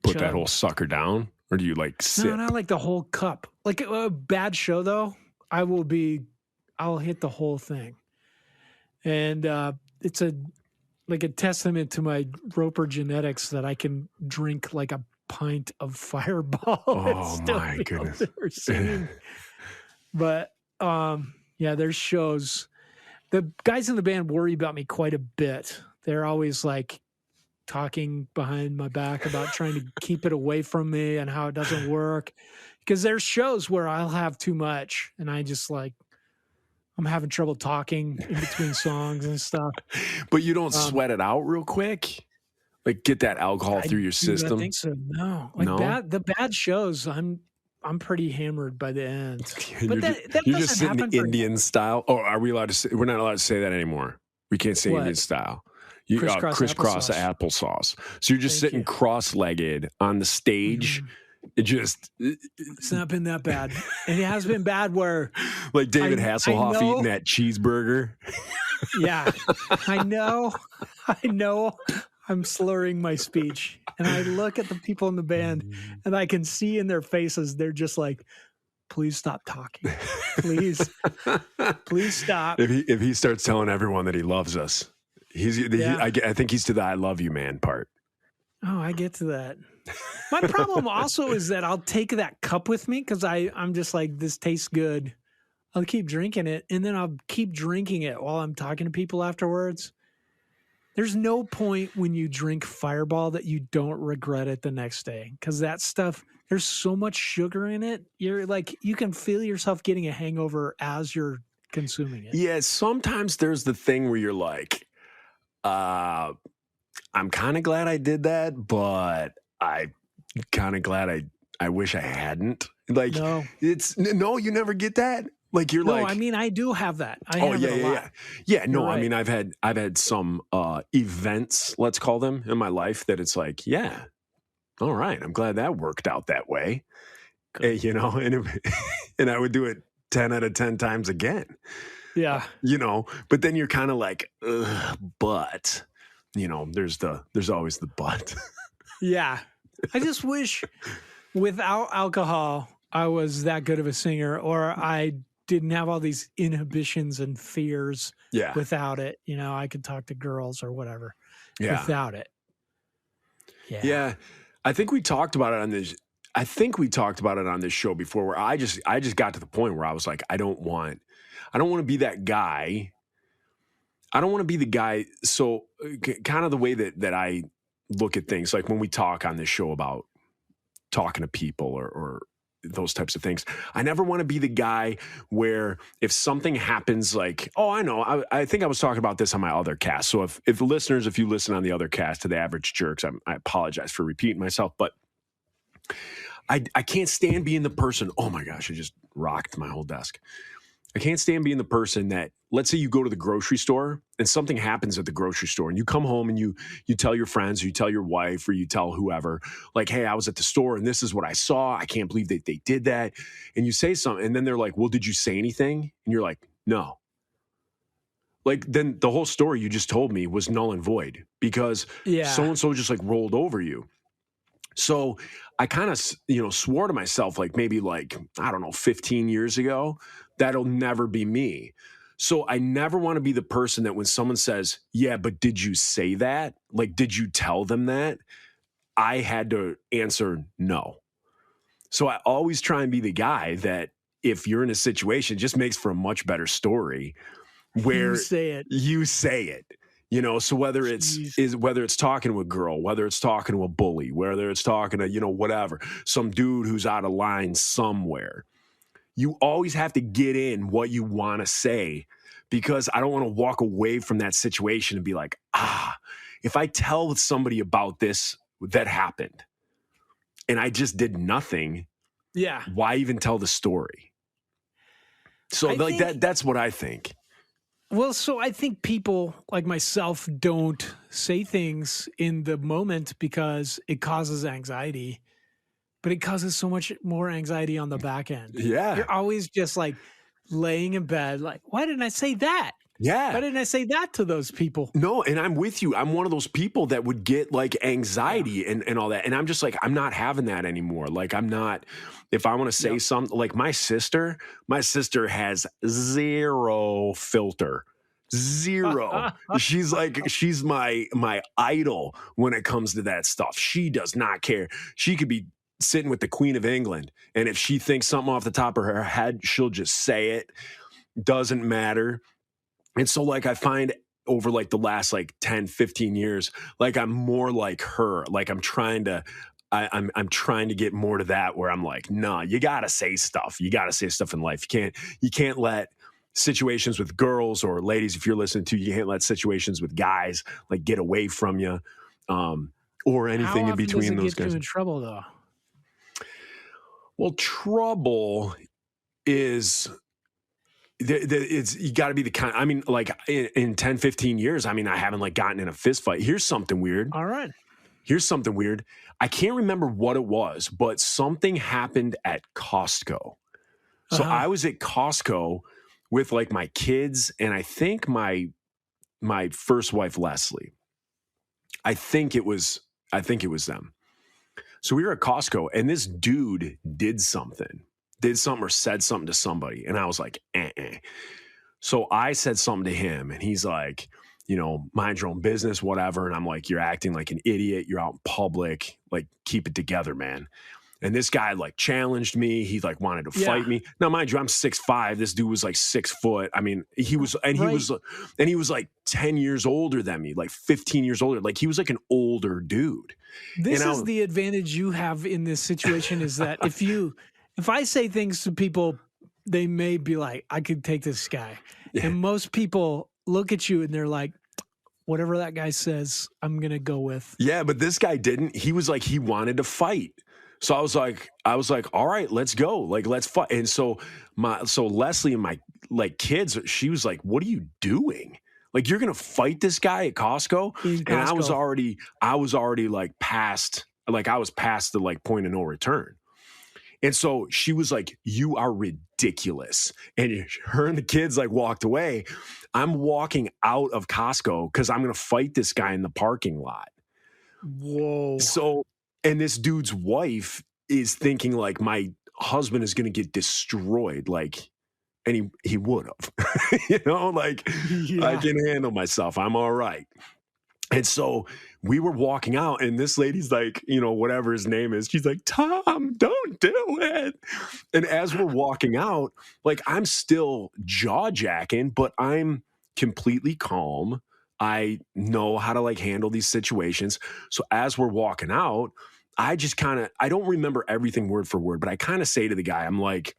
put that Chug. whole sucker down, or do you like sip? No, not like the whole cup. Like a bad show though, I'll hit the whole thing. And it's a testament to my Roper genetics that I can drink like a pint of Fireball. and Oh, still my be up goodness. there singing. But yeah, there's shows. The guys in the band worry about me quite a bit. They're always like talking behind my back about trying to keep it away from me and how it doesn't work. Because there's shows where I'll have too much and I just like, I'm having trouble talking in between songs and stuff. But you don't sweat it out real quick? Like get that alcohol through your I system? think so. No. Like No? the bad shows, I'm pretty hammered by the end. You're But that you're doesn't just sitting happen for Indian style. Oh, are we allowed to say? We're not allowed to say that anymore. We can't say What? Indian style. You Crisscross applesauce. So you're just Thank sitting you. cross-legged on the stage. It just It's not been that bad. And it has been bad where, like David I Hasselhoff know- eating that cheeseburger. yeah, I know I'm slurring my speech. And I look at the people in the band and I can see in their faces, they're just like, please stop talking. Please stop. If he starts telling everyone that he loves us, I think he's to the "I love you, man" part. Oh, I get to that. My problem also is that I'll take that cup with me because I'm just like, this tastes good. I'll keep drinking it, and then I'll keep drinking it while I'm talking to people afterwards. There's no point when you drink Fireball that you don't regret it the next day because that stuff, there's so much sugar in it. You're like, you can feel yourself getting a hangover as you're consuming it. Yeah, sometimes there's the thing where you're like, I'm kind of glad I did that, but I kind of glad I wish I hadn't. Like, No. no, you never get that. Like you're No, like, I mean, I do have that. I have it a lot. yeah. No, You're I right. mean, I've had some events, let's call them, in my life that it's like, yeah, all right, I'm glad that worked out that way. You know, and I would do it 10 out of 10 times again. Yeah. You know, but then you're kind of like, ugh, but you know, there's always the but. Yeah. I just wish without alcohol, I was that good of a singer, or I didn't have all these inhibitions and fears Yeah. without it. You know, I could talk to girls or whatever Yeah. without it. Yeah. I think we talked about it on this. I think we talked about it on this show before where I just got to the point where I was like, I don't want to be that guy. I don't want to be the guy. So kind of the way that I look at things, like when we talk on this show about talking to people or those types of things, I never want to be the guy where if something happens, like, oh, I know, I think I was talking about this on my other cast. So if you listen on the other cast to The Average Jerks, I apologize for repeating myself, but I can't stand being the person. Oh my gosh, I just rocked my whole desk. I can't stand being the person that, let's say you go to the grocery store and something happens at the grocery store and you come home and you tell your friends or you tell your wife or you tell whoever, like, hey, I was at the store and this is what I saw. I can't believe that they did that. And you say something and then they're like, well, did you say anything? And you're like, no. Like, then the whole story you just told me was null and void because so-and-so just like rolled over you. So I kind of, swore to myself, like maybe like, I don't know, 15 years ago, that'll never be me. So I never want to be the person that when someone says, yeah, but did you say that? Like, did you tell them that? I had to answer no. So I always try and be the guy that if you're in a situation, it just makes for a much better story where You say it. So whether it's talking to a girl, whether it's talking to a bully, whether it's talking to, whatever, some dude who's out of line somewhere, you always have to get in what you want to say because I don't want to walk away from that situation and be like, if I tell somebody about this, that happened and I just did nothing. Yeah. Why even tell the story? So that's what I think. Well, so I think people like myself don't say things in the moment because it causes anxiety, but it causes so much more anxiety on the back end. Yeah. You're always just like laying in bed, like, why didn't I say that? Yeah. Why didn't I say that to those people? No, and I'm with you. I'm one of those people that would get like anxiety and all that. And I'm just like, I'm not having that anymore. Like I'm not, if I want to say something, like my sister has zero filter. Zero. She's my idol when it comes to that stuff. She does not care. She could be sitting with the Queen of England. And if she thinks something off the top of her head, she'll just say it. Doesn't matter. And so like I find over like the last like 10, 15 years, like I'm more like her. Like I'm trying to get more to that where I'm like, nah, you gotta say stuff. You gotta say stuff in life. You can't let situations with girls or ladies, if you're listening to, you can't let situations with guys like get away from you, or anything in between those guys. Get you in trouble though? Well, trouble is it's you got to be the kind. I mean, like in 10, 15 years, I mean, I haven't like gotten in a fist fight. Here's something weird. All right. Here's something weird. I can't remember what it was, but something happened at Costco. So I was at Costco with like my kids and I think my first wife, Leslie. I think it was them. So we were at Costco and this dude did something or said something to somebody. And I was like, eh. So I said something to him and he's like, you know, mind your own business, whatever. And I'm like, you're acting like an idiot. You're out in public. Like, keep it together, man. And this guy like challenged me. He like wanted to fight me. Now, mind you, I'm 6'5". This dude was like 6 foot. I mean, he was like 10 years older than me, like 15 years older. Like he was like an older dude. This is the advantage you have in this situation is that if I say things to people, they may be like, I could take this guy. Yeah. And most people look at you and they're like, whatever that guy says, I'm going to go with. Yeah, but this guy didn't. He was like, he wanted to fight. So I was like, all right, let's go. Like, let's fight. And so Leslie and my like kids, she was like, what are you doing? Like, you're going to fight this guy at Costco? And I was already like past the like point of no return. And so she was like, you are ridiculous. And her and the kids like walked away. I'm walking out of Costco because I'm going to fight this guy in the parking lot. Whoa. So, and this dude's wife is thinking like my husband is going to get destroyed. Like, and he would have, you know, like I can handle myself. I'm all right. And so we were walking out and this lady's like, you know, whatever his name is, she's like, Tom, don't do it. And as we're walking out, like I'm still jaw jacking, but I'm completely calm. I know how to like handle these situations. So as we're walking out, I don't remember everything word for word, but I kind of say to the guy, I'm like,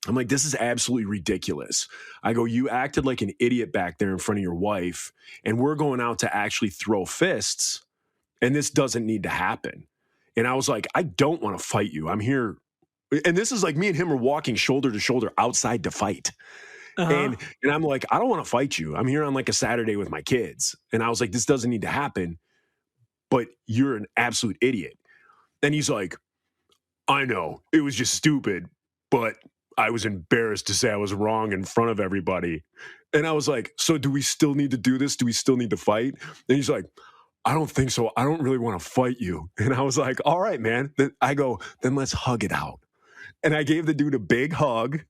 this is absolutely ridiculous. I go, you acted like an idiot back there in front of your wife, and we're going out to actually throw fists, and this doesn't need to happen. And I was like, I don't want to fight you. I'm here. And this is like me and him are walking shoulder to shoulder outside to fight. And I'm like, I don't want to fight you. I'm here on like a Saturday with my kids. And I was like, this doesn't need to happen, but you're an absolute idiot. And he's like, I know, it was just stupid, but I was embarrassed to say I was wrong in front of everybody. And I was like, so do we still need to do this? Do we still need to fight? And he's like, I don't think so. I don't really want to fight you. And I was like, all right, man. Then I go, then let's hug it out. And I gave the dude a big hug.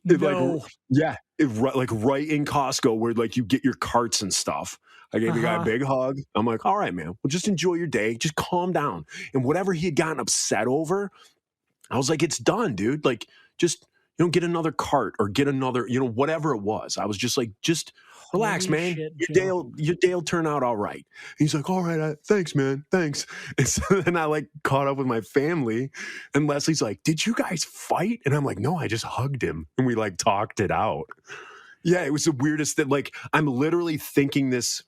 Like right in Costco where like you get your carts and stuff. I gave the guy a big hug. I'm like, all right, man, well, just enjoy your day. Just calm down. And whatever he had gotten upset over, I was like, it's done, dude. Like, just, you know, get another cart or get another, you know, whatever it was. I was just like, just relax, man. Your day will turn out all right. And he's like, all right, thanks, man. Thanks. And so then I like caught up with my family and Leslie's like, did you guys fight? And I'm like, no, I just hugged him and we like talked it out. Yeah, it was the weirdest that like, I'm literally thinking this.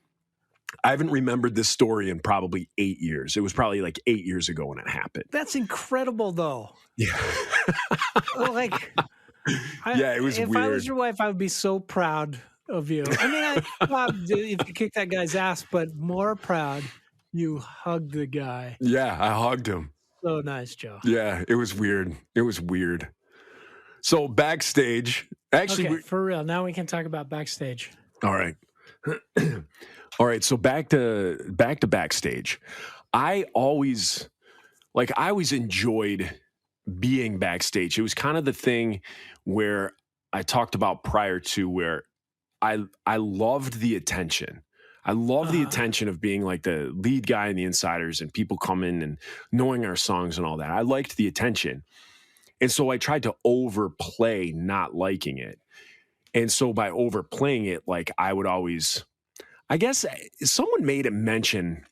I haven't remembered this story in probably 8 years. It was probably like 8 years ago when it happened. That's incredible though. Yeah. Well, like, it was weird. If I was your wife, I would be so proud of you. I mean, if you kick that guy's ass, but more proud you hugged the guy. Yeah, I hugged him. So nice, Joe. Yeah, it was weird. It was weird. So backstage, actually, okay, for real. Now we can talk about backstage. All right. All right. So back to backstage. I always enjoyed being backstage. It was kind of the thing where I talked about prior to where I loved the attention. I love the attention of being like the lead guy in the Insiders and people coming and knowing our songs and all that. I liked the attention. And so I tried to overplay not liking it. And so by overplaying it, like I would always, I guess someone made a mention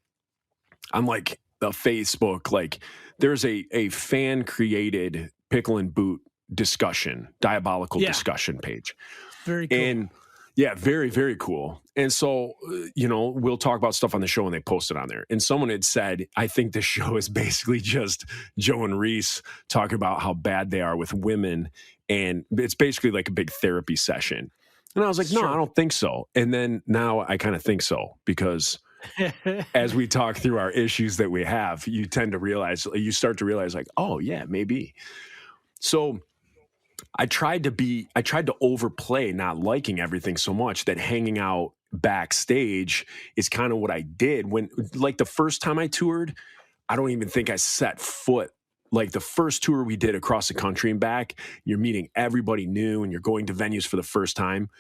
on like the Facebook, like there's a fan created Pickle and Boot discussion, diabolical discussion page. Very cool. And yeah, very, very cool. And so, you know, we'll talk about stuff on the show and they post it on there. And someone had said, I think this show is basically just Joe and Reese talking about how bad they are with women And it's basically like a big therapy session. And I was like, no, Sure. I don't think so. And then now I kind of think so, because as we talk through our issues that we have, you start to realize like, oh yeah, maybe. So I tried to overplay not liking everything so much that hanging out backstage is kind of what I did when, like, the first time I toured, I don't even think I set foot. Like the first tour we did across the country and back, you're meeting everybody new and you're going to venues for the first time.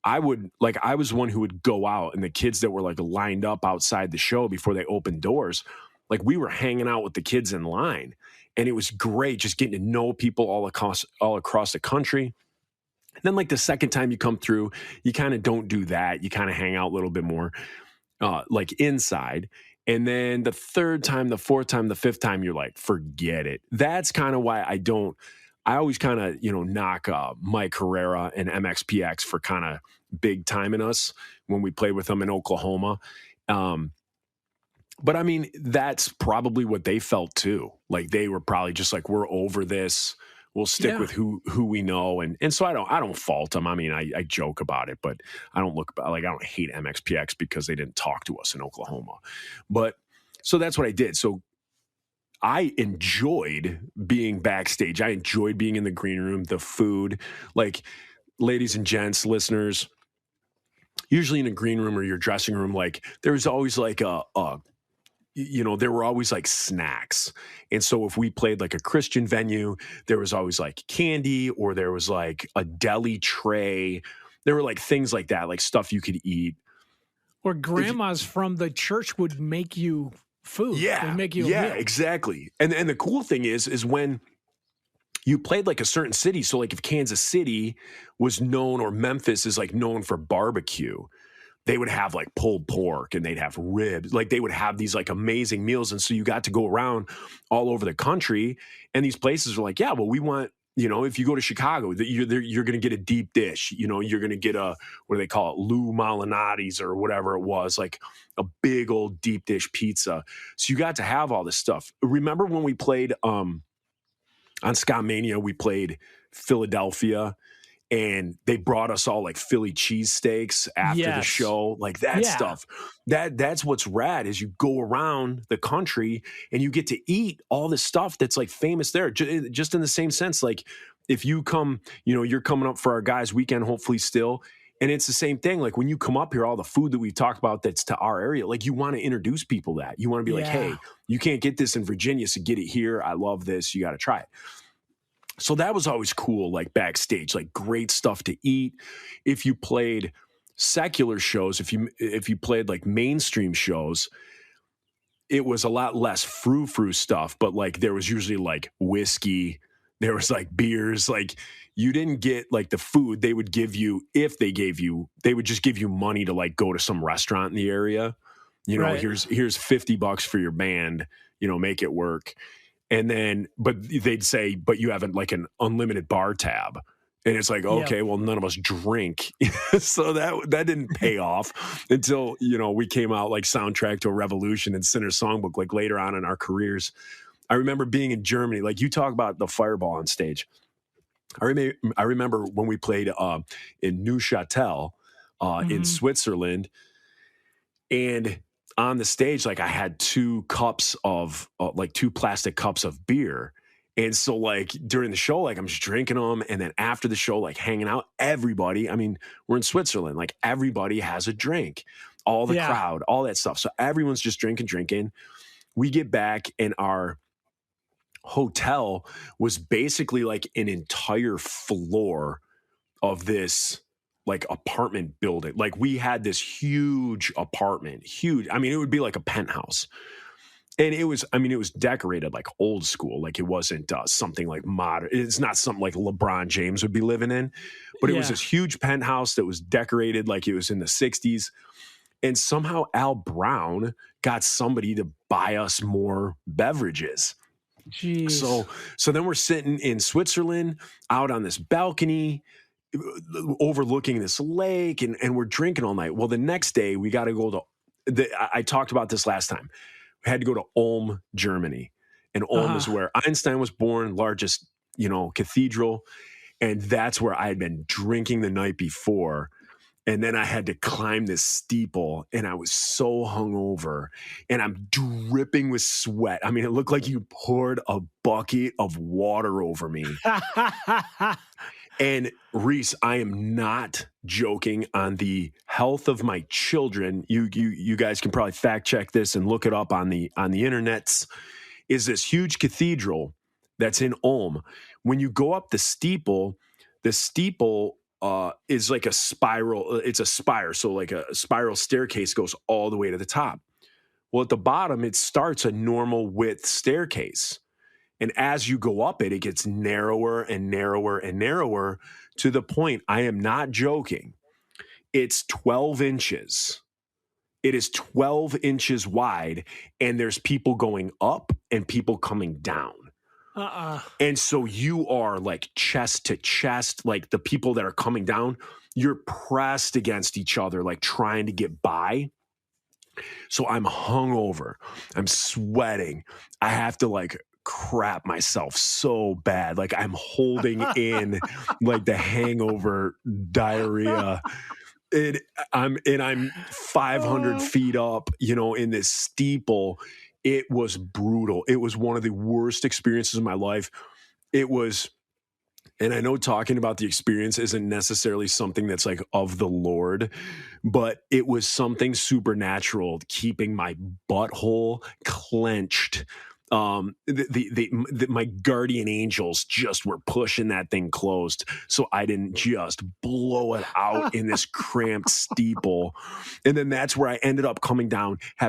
I was one who would go out, and the kids that were like lined up outside the show before they opened doors, like we were hanging out with the kids in line, and it was great just getting to know people all across the country. And then like the second time you come through, you kind of don't do that. You kind of hang out a little bit more like inside. And then the third time, the fourth time, the fifth time, you're like, forget it. That's kind of why I always kind of, knock Mike Herrera and MXPX for kind of big timing us when we played with them in Oklahoma. But I mean, that's probably what they felt too. Like they were probably just like, we're over this. We'll stick with who we know. And so I don't fault them. I mean, I joke about it, but I don't hate MXPX because they didn't talk to us in Oklahoma. But so that's what I did. So I enjoyed being backstage. I enjoyed being in the green room, the food. Like, ladies and gents, listeners, usually in a green room or your dressing room, like there was always like there were always like snacks. And so if we played like a Christian venue, there was always like candy, or there was like a deli tray. There were like things like that, like stuff you could eat. Or grandmas from the church would make you food. They'd make you a meal. Exactly. And the cool thing is when you played like a certain city, so like if Kansas City was known, or Memphis is like known for barbecue, they would have like pulled pork and they'd have ribs. Like they would have these like amazing meals. And so you got to go around all over the country, and these places are like, yeah, well, we want, if you go to Chicago, you're going to get a deep dish. You're going to get what do they call it? Lou Malinati's or whatever it was, like a big old deep dish pizza. So you got to have all this stuff. Remember when we played on Scott Mania, we played Philadelphia, and they brought us all like Philly cheesesteaks after the show, like that stuff. That's what's rad, is you go around the country and you get to eat all this stuff that's like famous there. Just in the same sense, like if you come, you're coming up for our guys' weekend, hopefully still. And it's the same thing. Like when you come up here, all the food that we've talked about that's to our area, like you want to introduce people that. You want to be like, hey, you can't get this in Virginia, so get it here. I love this. You got to try it. So that was always cool, like backstage, like great stuff to eat. If you played secular shows, if you played like mainstream shows, it was a lot less frou-frou stuff, but like there was usually like whiskey, there was like beers. Like you didn't get like the food they would give you. If they would just give you money to like go to some restaurant in the area. Here's $50 for your band, make it work. And then, but they'd say, but you have like an unlimited bar tab. And it's like, okay, well, none of us drink. So that didn't pay off until, we came out like Soundtrack to a Revolution and Sinner's Songbook, like later on in our careers. I remember being in Germany, like you talk about the Fireball on stage. I remember when we played in Neuchâtel in Switzerland, and on the stage, like I had two plastic cups of beer. And so like during the show, like I'm just drinking them. And then after the show, like hanging out, everybody, I mean, we're in Switzerland, like everybody has a drink, all the crowd, all that stuff. So everyone's just drinking. We get back, and our hotel was basically like an entire floor of this like apartment building. Like we had this huge apartment, I mean, it would be like a penthouse. And it was decorated like old school. Like it wasn't something like modern. It's not something like LeBron James would be living in, but it was this huge penthouse that was decorated like it was in the 60s. And somehow Al Brown got somebody to buy us more beverages. Jeez. So then we're sitting in Switzerland out on this balcony overlooking this lake, and we're drinking all night. Well, the next day we got to go to, I talked about this last time. We had to go to Ulm, Germany. And Ulm is where Einstein was born, largest, cathedral. And that's where I had been drinking the night before. And then I had to climb this steeple, and I was so hungover, and I'm dripping with sweat. I mean, it looked like you poured a bucket of water over me. And Reese, I am not joking on the health of my children. You guys can probably fact check this and look it up on the internets. Is this huge cathedral that's in Ulm? When you go up the steeple is like a spiral. It's a spire. So like a spiral staircase goes all the way to the top. Well, at the bottom, it starts a normal width staircase. And as you go up it, it gets narrower and narrower and narrower to the point, I am not joking, it's 12 inches. It is 12 inches wide, and there's people going up and people coming down. And so you are like chest to chest, like the people that are coming down, you're pressed against each other, like trying to get by. So I'm hungover. I'm sweating. I have to like crap myself so bad. Like I'm holding in like the hangover diarrhea. And I'm 500 feet up, in this steeple. It was brutal. It was one of the worst experiences of my life. It was, and I know talking about the experience isn't necessarily something that's like of the Lord, but it was something supernatural, keeping my butthole clenched. My guardian angels just were pushing that thing closed so I didn't just blow it out in this cramped steeple. And then that's where I ended up coming down, I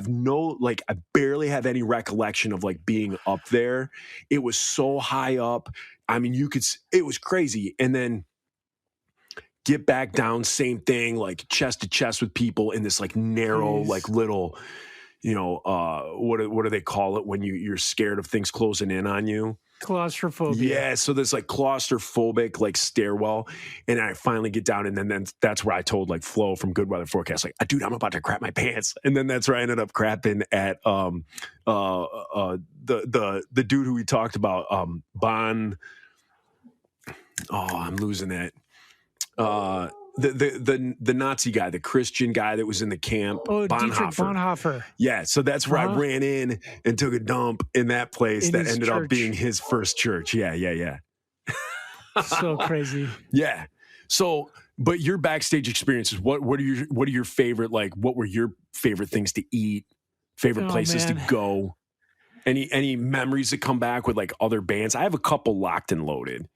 barely have any recollection of like being up there. It was so high up. I mean, it was crazy. And then get back down, same thing, like chest to chest with people in this like narrow, like little, what do they call it when you're scared of things closing in on you? Claustrophobia. Yeah, so there's like claustrophobic like stairwell, and I finally get down, and then that's where I told like Flo from Good Weather Forecast, like, dude, I'm about to crap my pants, and then that's where I ended up crapping at the dude who we talked about, Bon. Oh, I'm losing it. The Nazi guy, the Christian guy that was in the camp. Oh, Dietrich Bonhoeffer. Yeah, so that's where I ran in and took a dump in that place in that ended church. up being his first church. Yeah. So crazy. Yeah. So, but your backstage experiences, what are your favorite, like, what were your favorite things to eat, favorite places to go? Any memories that come back with like other bands? I have a couple locked and loaded.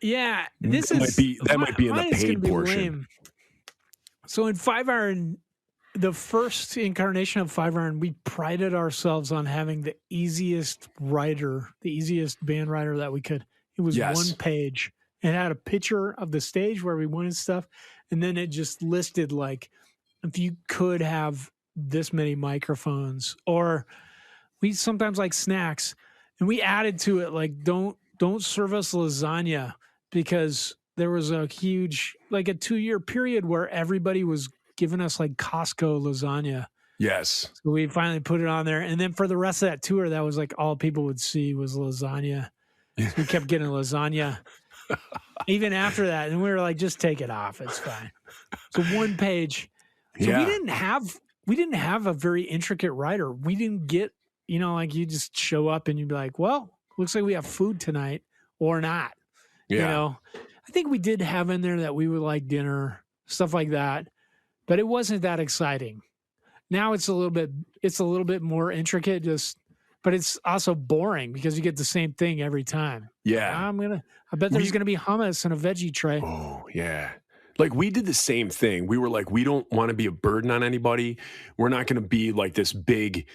Yeah, that might be in the paid portion. Lame. So in 5 Iron, the first incarnation of 5 Iron, we prided ourselves on having the easiest band writer that we could. It was one page. It had a picture of the stage where we wanted stuff, and then it just listed like if you could have this many microphones, or we sometimes like snacks, and we added to it like don't serve us lasagna, because there was a huge, like a 2-year period where everybody was giving us like Costco lasagna. Yes. So we finally put it on there. And then for the rest of that tour, that was like all people would see was lasagna. So we kept getting lasagna even after that. And we were like, just take it off. It's fine. So one page. So we didn't have a very intricate writer. We didn't get, like you just show up and you'd be like, well, looks like we have food tonight or not. Yeah. I think we did have in there that we would like dinner, stuff like that, but it wasn't that exciting. Now it's a little bit more intricate, but it's also boring because you get the same thing every time. Yeah. I bet there's going to be hummus and a veggie tray. Oh, yeah. Like we did the same thing. We were like, we don't want to be a burden on anybody. We're not going to be like this big,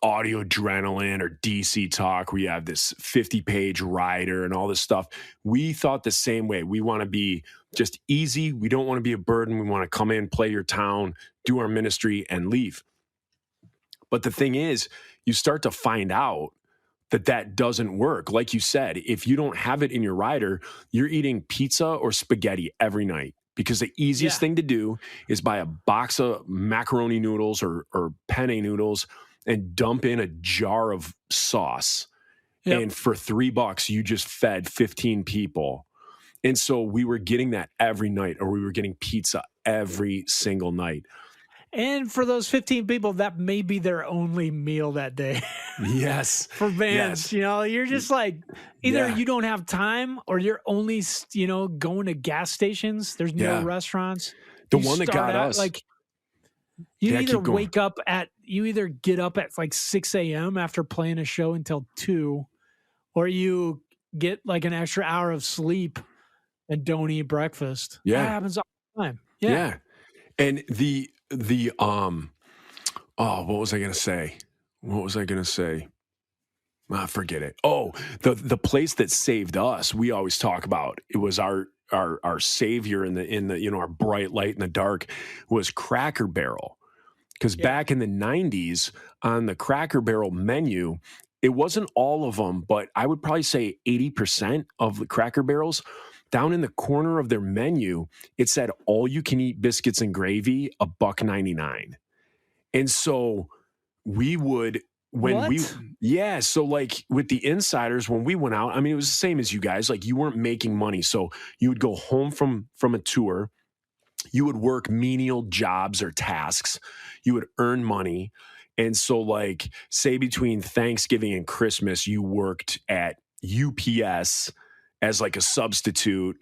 audio adrenaline or DC talk. We have this 50-page rider and all this stuff. We thought the same way. We want to be just easy. We don't want to be a burden. We want to come in, play your town, do our ministry, and leave. But the thing is, you start to find out that doesn't work. Like you said, if you don't have it in your rider, you're eating pizza or spaghetti every night. Because the easiest thing to do is buy a box of macaroni noodles or penne noodles and dump in a jar of sauce. Yep. And for $3, you just fed 15 people. And so we were getting that every night, or we were getting pizza every single night. And for those 15 people, that may be their only meal that day. Yes. For bands, Yes. you're just like, either Yeah. you don't have time or you're only, going to gas stations. There's no Yeah. restaurants. The You one that start got out, us. like, you Yeah, either keep going. you either get up at like 6 a.m. after playing a show until 2, or you get like an extra hour of sleep and don't eat breakfast. Yeah. That happens all the time. Yeah. And the what was I gonna say? Forget it. Oh, the place that saved us, we always talk about. It was our savior in the our bright light in the dark was Cracker Barrel. Because back in the 90s on the Cracker Barrel menu, it wasn't all of them, but I would probably say 80% of the Cracker Barrels. Down in the corner of their menu, it said all you can eat biscuits and gravy, $1.99. And so we would, so like with the insiders, when we went out, I mean, it was the same as you guys, like you weren't making money. So you would go home from a tour, you would work menial jobs or tasks, you would earn money. And so like say between Thanksgiving and Christmas, you worked at UPS as like a substitute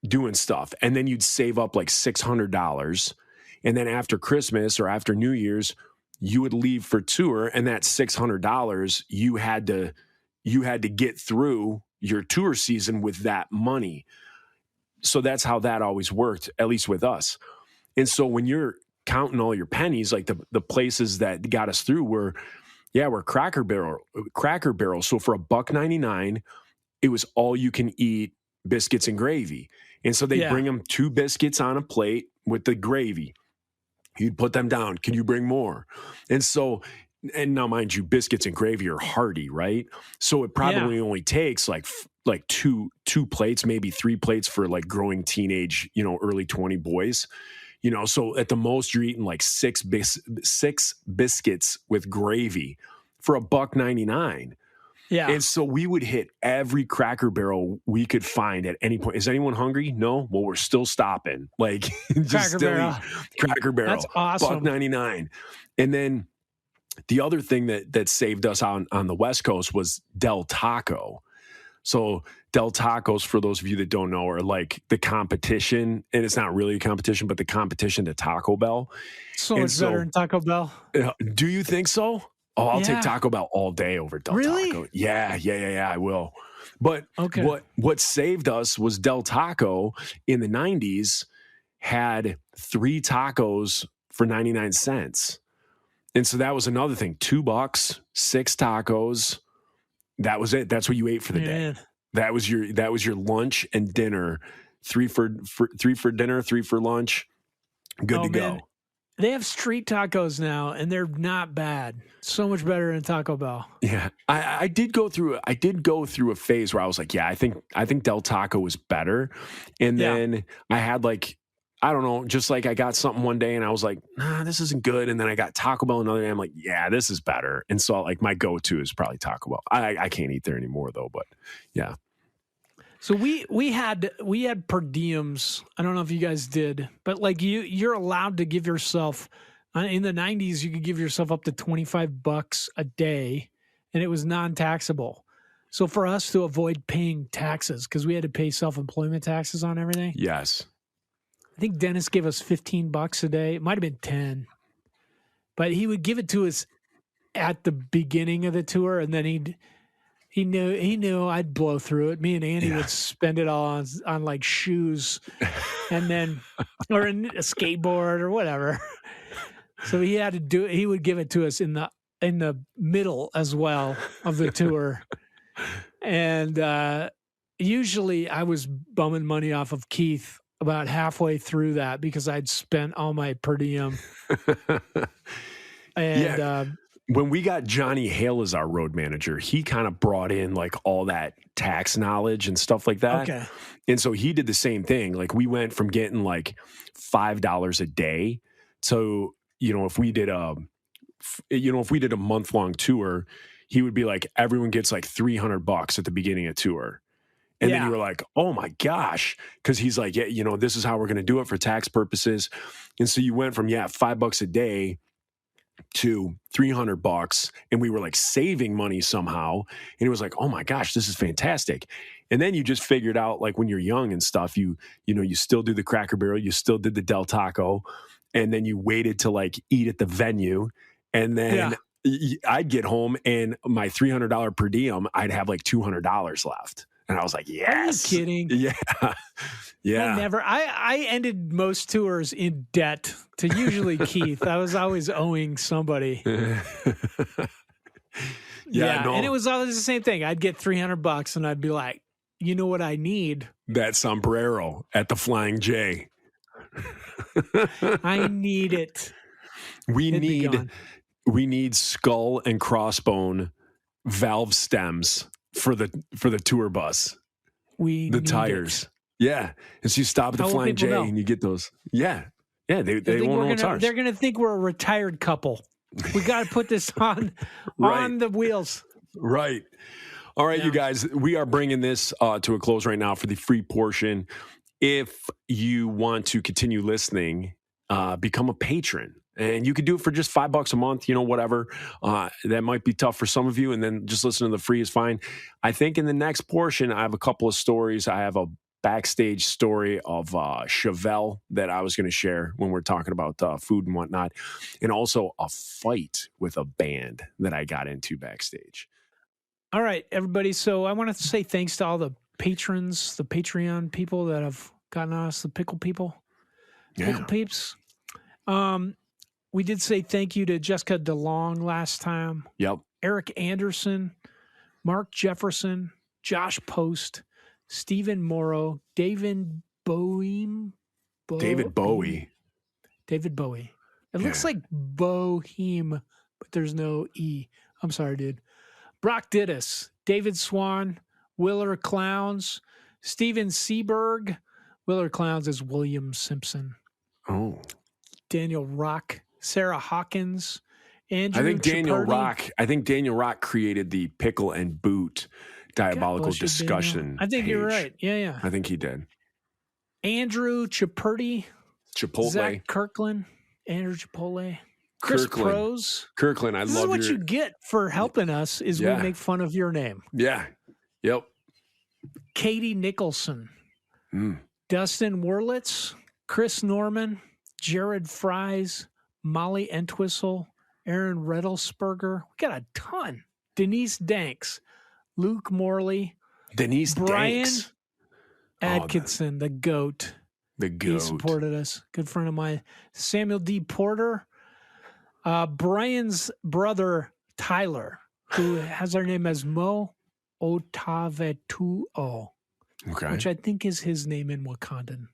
doing stuff. And then you'd save up like $600. And then after Christmas or after New Year's, you would leave for tour. And that $600, you had to get through your tour season with that money. So that's how that always worked, at least with us. And so when you're counting all your pennies, like the places that got us through were Cracker Barrel. So for $1.99, it was all you can eat biscuits and gravy. And so they bring them 2 biscuits on a plate with the gravy. You'd put them down. Can you bring more? And so, and now mind you, biscuits and gravy are hearty, right? So it probably only takes like two plates, maybe 3 plates for like growing teenage, early 20 boys. So at the most you're eating like 6 biscuits with gravy for $1.99. Yeah. And so we would hit every Cracker Barrel we could find at any point. Is anyone hungry? No? Well, we're still stopping. Like just Cracker Barrel. That's awesome. $1.99. And then the other thing that saved us on the West Coast was Del Taco. So Del Tacos, for those of you that don't know, are like the competition, and it's not really a competition, but the competition to Taco Bell. So much better than Taco Bell. Do you think so? Oh, I'll take Taco Bell all day over Del Taco. Yeah, I will. But what saved us was Del Taco in the 90s had 3 tacos for 99 cents. And so that was another thing. $2, 6 tacos. That was it. That's what you ate for the day. That was your lunch and dinner. 3 for dinner, 3 for lunch. Good to go. They have street tacos now, and they're not bad. So much better than Taco Bell. Yeah, I did go through a phase where I was like, I think Del Taco was better, and then I had like, I don't know, just like I got something one day and I was like, nah, this isn't good, and then I got Taco Bell another day. I'm like, yeah, this is better, and so like my go-to is probably Taco Bell. I can't eat there anymore though, but yeah. So we had per diems. I don't know if you guys did, but like you're allowed to give yourself in the 90s, you could give yourself up to $25 a day, and it was non-taxable. So for us to avoid paying taxes, because we had to pay self-employment taxes on everything. Yes. I think Dennis gave us $15 a day. It might have been 10, but he would give it to us at the beginning of the tour, and then he knew I'd blow through it. Me and Andy would spend it all on like shoes, and then or a skateboard or whatever. So he had to do it. He would give it to us in the middle as well of the tour, and usually I was bumming money off of Keith about halfway through that because I'd spent all my per diem. And when we got Johnny Hale as our road manager, he kind of brought in like all that tax knowledge and stuff like that. Okay. And so he did the same thing. Like we went from getting like $5 a day to, if we did a month-long tour, he would be like, everyone gets like $300 at the beginning of tour. And then you were like, oh my gosh. Because he's like, yeah, you know, this is how we're going to do it for tax purposes. And so you went from, $5 a day to $300, and we were like saving money somehow. And it was like, oh my gosh, this is fantastic. And then you just figured out, like, when you're young and stuff, you still do the Cracker Barrel, you still did the Del Taco, and then you waited to like eat at the venue. And then I'd get home and my $300 per diem, I'd have like $200 left. And I was like, yes. Are you kidding? Yeah. Yeah. I ended most tours in debt to usually Keith. I was always owing somebody. Yeah. No, And it was always the same thing. I'd get $300 and I'd be like, you know what I need? that sombrero at the Flying J. I need it. It'd be gone. We need skull and crossbone valve stems for the tour bus. We The need tires. it. Yeah. And so you stop at the How will Flying people J know? and you get those. Yeah. Yeah. They Think won't know it's ours. they're gonna think we're a retired couple. We got to put this on Right. on the wheels. Right. All right, Yeah. you guys, we are bringing this to a close right now for the free portion. If you want to continue listening, become a patron. And you could do it for just $5 a month, whatever. That might be tough for some of you. And then just listen to the free is fine. I think in the next portion, I have a couple of stories. I have a backstage story of Chevelle that I was going to share when we're talking about food and whatnot. And also a fight with a band that I got into backstage. All right, everybody. So I want to say thanks to all the patrons, the Patreon people that have gotten us, the pickle people, pickle peeps. We did say thank you to Jessica DeLong last time. Yep. Eric Anderson, Mark Jefferson, Josh Post, Stephen Morrow, David Bowie. David Bowie. David Bowie. It looks like Boheme, but there's no E. I'm sorry, dude. Brock Dittus, David Swan, Willer Clowns, Steven Seberg. Willer Clowns is William Simpson. Oh. Daniel Rock, Sarah Hawkins, Andrew I think Chiappardi. Daniel Rock created the Pickle and Boot diabolical bless you, discussion. Daniel. I think you're page. right. Yeah. I think he did. Andrew Chiappardi, Chipotle. Zach Kirkland, Andrew Chipotle, Chris Kirkland. Prose. Kirkland, I This love is what your... you get for helping us is Yeah. we make fun of your name. Yeah. Yep. Katie Nicholson, Mm. Dustin Wurlitz, Chris Norman, Jared Fries, Molly Entwistle, Aaron Redelsberger. We got a ton. Denise Danks, Luke Morley, Denise Brian Danks. Atkinson, the GOAT. The He goat. supported us. Good friend of mine. Samuel D. Porter. Brian's brother, Tyler, who has our name as Mo Otavetuo, Okay. which I think is his name in Wakandan.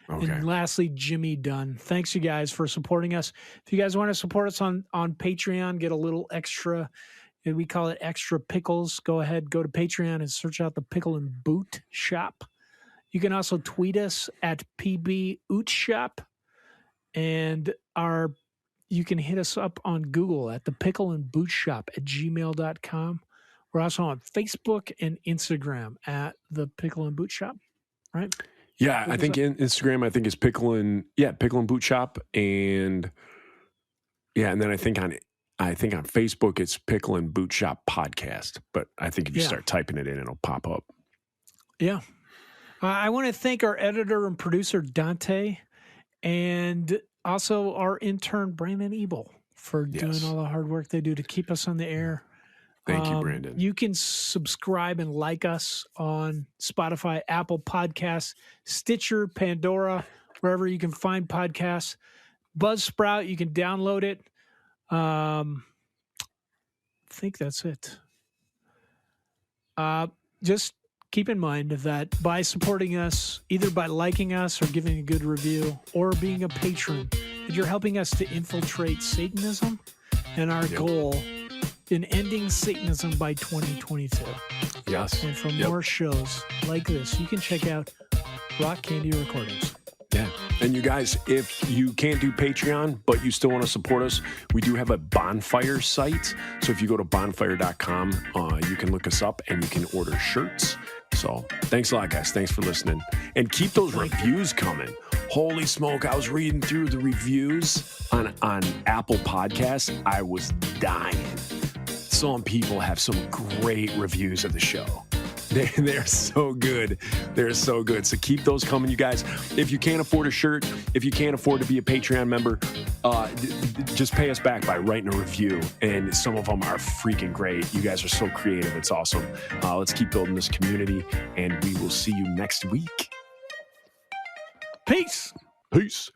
Okay. And lastly, Jimmy Dunn. Thanks, you guys, for supporting us. If you guys want to support us on Patreon, get a little extra, and we call it extra pickles, go ahead, go to Patreon and search out the Pickle and Boot Shop. You can also tweet us at PBOotShop, and you can hit us up on Google at the Pickle and Boot Shop at gmail.com. We're also on Facebook and Instagram at the Pickle and Boot Shop, right? Yeah, I Look us think up. in Instagram, I think it's Pickle and Boot Shop, and and then I think on Facebook it's Pickle and Boot Shop Podcast. But I think if you Yeah. start typing it in, it'll pop up. Yeah. I want to thank our editor and producer, Dante, and also our intern, Brandon Ebel, for Yes. doing all the hard work they do to keep us on the air. Thank you, Brandon. You can subscribe and like us on Spotify, Apple Podcasts, Stitcher, Pandora, wherever you can find podcasts. Buzzsprout, you can download it. I think that's it. Just keep in mind that by supporting us, either by liking us or giving a good review or being a patron, that you're helping us to infiltrate Satanism and our goal in ending Satanism by 2022. Yes. And for more shows like this, you can check out Rock Candy Recordings. Yeah. And you guys, if you can't do Patreon, but you still want to support us, we do have a Bonfire site. So if you go to bonfire.com, you can look us up and you can order shirts, So thanks a lot, guys. Thanks for listening. And keep those reviews coming. Holy smoke, I was reading through the reviews on Apple Podcasts. I was dying. Some people have some great reviews of the show. They're so good. They're so good. So keep those coming, you guys. If you can't afford a shirt, if you can't afford to be a Patreon member, just pay us back by writing a review. And some of them are freaking great. You guys are so creative. It's awesome. Let's keep building this community, and we will see you next week. Peace. Peace.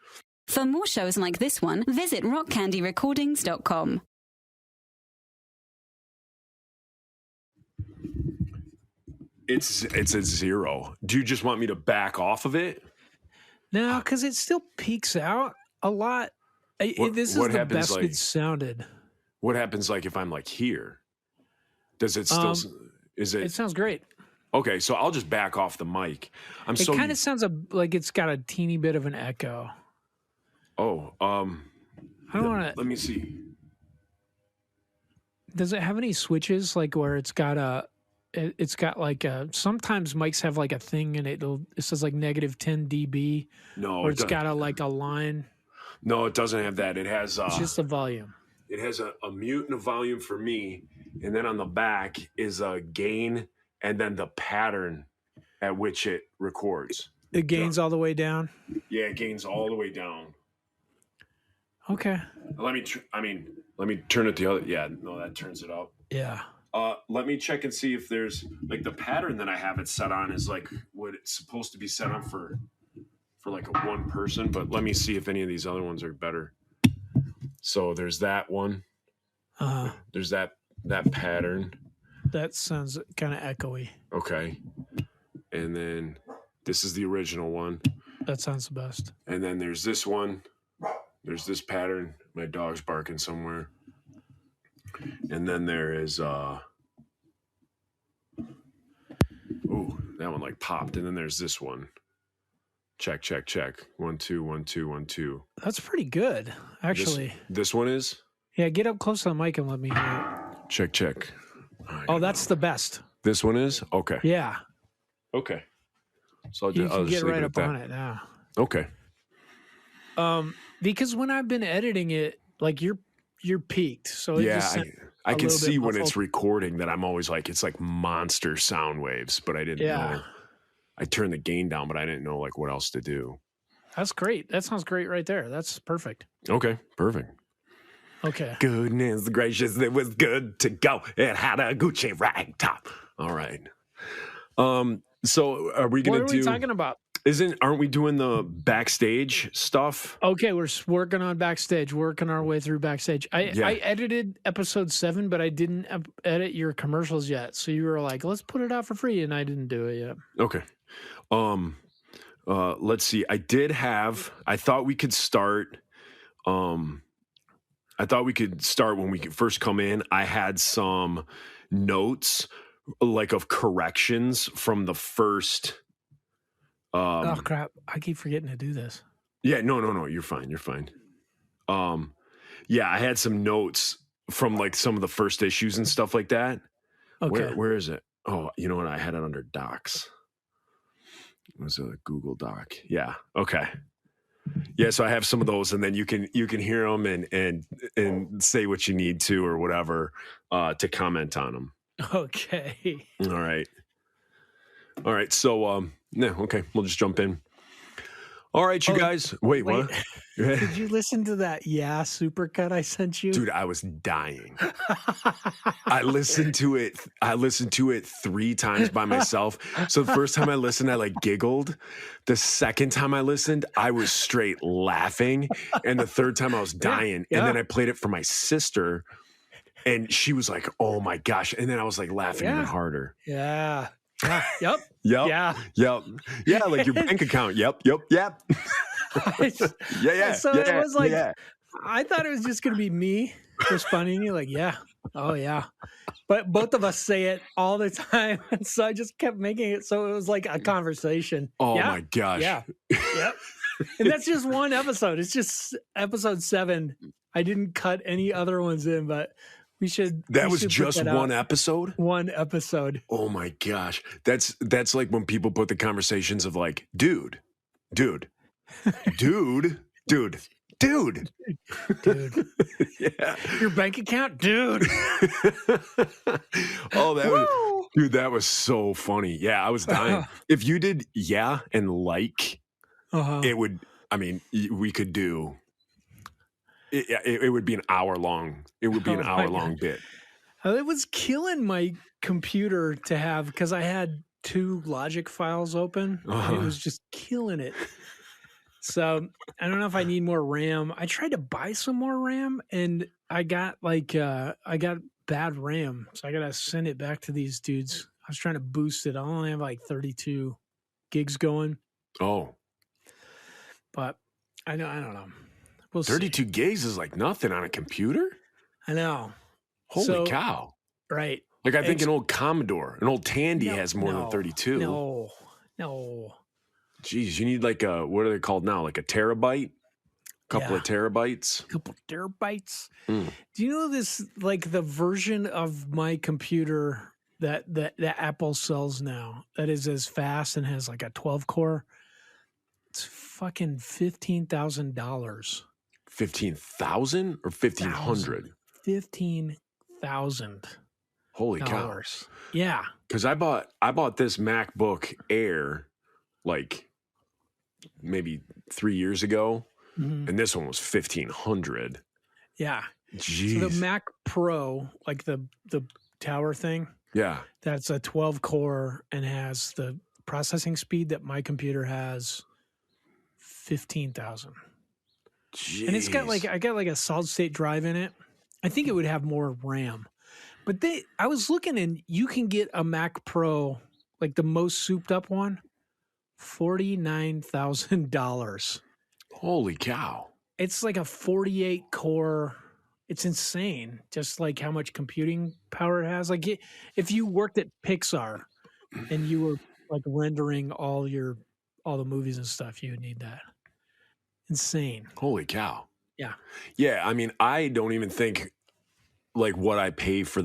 For more shows like this one, visit rockcandyrecordings.com. It's a 0. Do you just want me to back off of it? No, because it still peaks out a lot. This is what the happens, best like- it sounded. What happens like if I'm like here? Does it still? Is it? It sounds great. Okay, so I'll just back off the mic. It kind of sounds like it's got a teeny bit of an echo. Oh, I don't want to. let me see. Does it have any switches like where it's got like sometimes mics have like a thing and it says like -10 dB. No, Or it it's doesn't. got a line. No, it doesn't have that. It has It's just the volume. it has a mute and a volume for me, and then on the back is a gain, and then the pattern at which it records. It gains all the way down. Yeah, it gains all the way down. Okay. Let me turn it the other. Yeah, no, that turns it up. Yeah. Let me check and see if there's like the pattern that I have it set on is like what it's supposed to be set on for like a one person, but let me see if any of these other ones are better. So there's that one. There's that pattern. That sounds kind of echoey. Okay. And then this is the original one. That sounds the best. And then there's this one. There's this pattern. My dog's barking somewhere. And then there is ooh, that one like popped. And then there's this one. Check, check, check. 1 2 1 2 1 2. That's pretty good, actually. This one is? Yeah, get up close to the mic and let me hear it. Check, check. Oh, that's the best. This one is? Okay. Yeah. Okay. So I'll You just, can I'll just get leave right it up at that. on it now. Okay. Because when I've been editing it, like you're peaked. So it Yeah, just I a can little see bit when it's muffled. recording that I'm always like, it's like monster sound waves, but I didn't know. I turned the gain down, but I didn't know like what else to do. That's great. That sounds great right there. That's perfect. Okay, perfect. Okay. Goodness gracious, it was good to go. It had a Gucci rag top. All right. So are we What gonna are do? we talking about? Aren't we doing the backstage stuff? Okay, we're working on backstage, working our way through backstage. I edited episode 7, but I didn't edit your commercials yet. So you were like, let's put it out for free, and I didn't do it yet. Okay. Let's see. I thought we could start. I thought we could start when we could first come in. I had some notes like of corrections from the first. Oh crap! I keep forgetting to do this. Yeah, no. You're fine. You're fine. Yeah, I had some notes from like some of the first issues and stuff like that. Okay. Where is it? Oh, you know what? I had it under docs. It was a Google Doc. Yeah. Okay. Yeah. So I have some of those, and then you can hear them and say what you need to or whatever to comment on them. Okay. All right. So yeah. Okay. We'll just jump in. All right, you guys. Wait, what? Did you listen to that supercut I sent you? Dude, I was dying. I listened to it 3 times by myself. So the first time I listened, I like giggled. The second time I listened, I was straight laughing. And the third time I was dying. Yeah. And then I played it for my sister. And she was like, oh my gosh. And then I was like laughing even harder. Yeah. Yep. Yep. Yeah. Yep. Yeah, like your bank account. Yep. Yeah. So yeah, it was like, yeah. I thought it was just going to be me responding to you like, yeah. Oh, yeah. But both of us say it all the time. And so I just kept making it so it was like a conversation. Oh Yeah. my gosh. Yeah. Yep. And that's just one episode. It's just episode 7. I didn't cut any other ones in, but That we was should put just that out. one episode? One episode. Oh my gosh. That's like when people put the conversations of like, dude. Dude, Yeah. your bank account, dude. Oh, Woo! that was so funny. Yeah, I was dying. If you did yeah and like, Uh-huh. it would, I mean, we could do it would be an hour long. It would be an Oh my hour long bit. It was killing my computer to have, because I had 2 Logic files open. And Uh-huh. it was just killing it. So I don't know if I need more RAM. I tried to buy some more RAM, and I got bad RAM, so I gotta send it back to these dudes. I was trying to boost it. I only have like 32 gigs going, Oh, but I don't know. We'll see. 32 gigs is like nothing on a computer. I know. Holy So- cow. Right. Like I think It's- an old Commodore, an old Tandy No, has more than no, 32. No. Jeez, you need like what are they called now? Like a terabyte? Couple Yeah. of terabytes? Couple terabytes. Mm. Do you know this, like the version of my computer that Apple sells now that is as fast and has like a 12 core? It's fucking $15,000. 15,000 or 1,500? $15,000. Holy cow. Yeah. Because I bought this MacBook Air like maybe 3 years ago, Mhm. and this one was 1,500. Yeah. Jeez. So the Mac Pro, like the tower thing, yeah. that's a 12 core and has the processing speed that my computer has, 15,000. Jeez. And it's got I got like a solid state drive in it. I think it would have more RAM. But I was looking, and you can get a Mac Pro, like the most souped up one, $49,000. Holy cow. It's like a 48 core. It's insane, just like how much computing power it has. Like if you worked at Pixar and you were like rendering all the movies and stuff, you would need that. Insane. Holy cow. Yeah. Yeah, I mean, I don't even think like what I pay for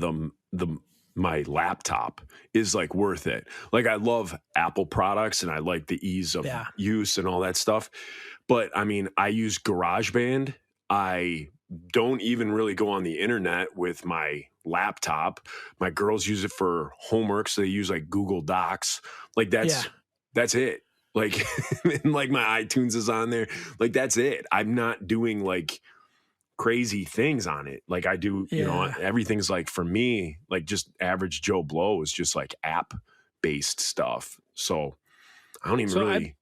my laptop is like worth it. Like I love Apple products and I like the ease of Yeah. use and all that stuff. But I mean, I use GarageBand. I don't even really go on the internet with my laptop. My girls use it for homework, so they use like Google Docs. Like that's it. Like and like my iTunes is on there. Like that's it. I'm not doing like crazy things on it. Like I do, you know, Yeah. everything's like for me, like just average Joe Blow is just like app based stuff. So I don't even So really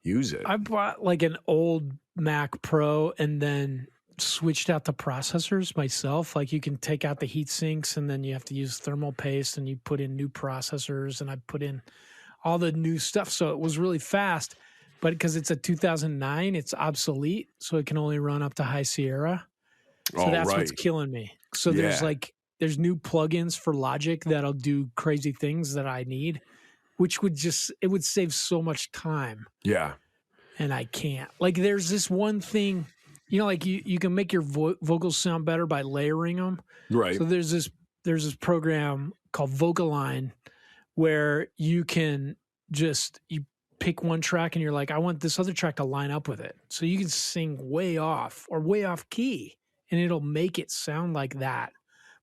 use it. I bought like an old Mac Pro and then switched out the processors myself. Like you can take out the heat sinks, and then you have to use thermal paste, and you put in new processors, and I put in all the new stuff. So it was really fast, but because it's a 2009, it's obsolete. So it can only run up to High Sierra. So Oh, that's right. what's killing me. So there's Yeah. there's new plugins for Logic that'll do crazy things that I need, which it would save so much time. Yeah. And I can't. Like there's this one thing, you know, like you can make your vocals sound better by layering them. Right. So there's this program called Vocaline where you can you pick one track and you're like, I want this other track to line up with it. So you can sing way off or way off key, and it'll make it sound like that,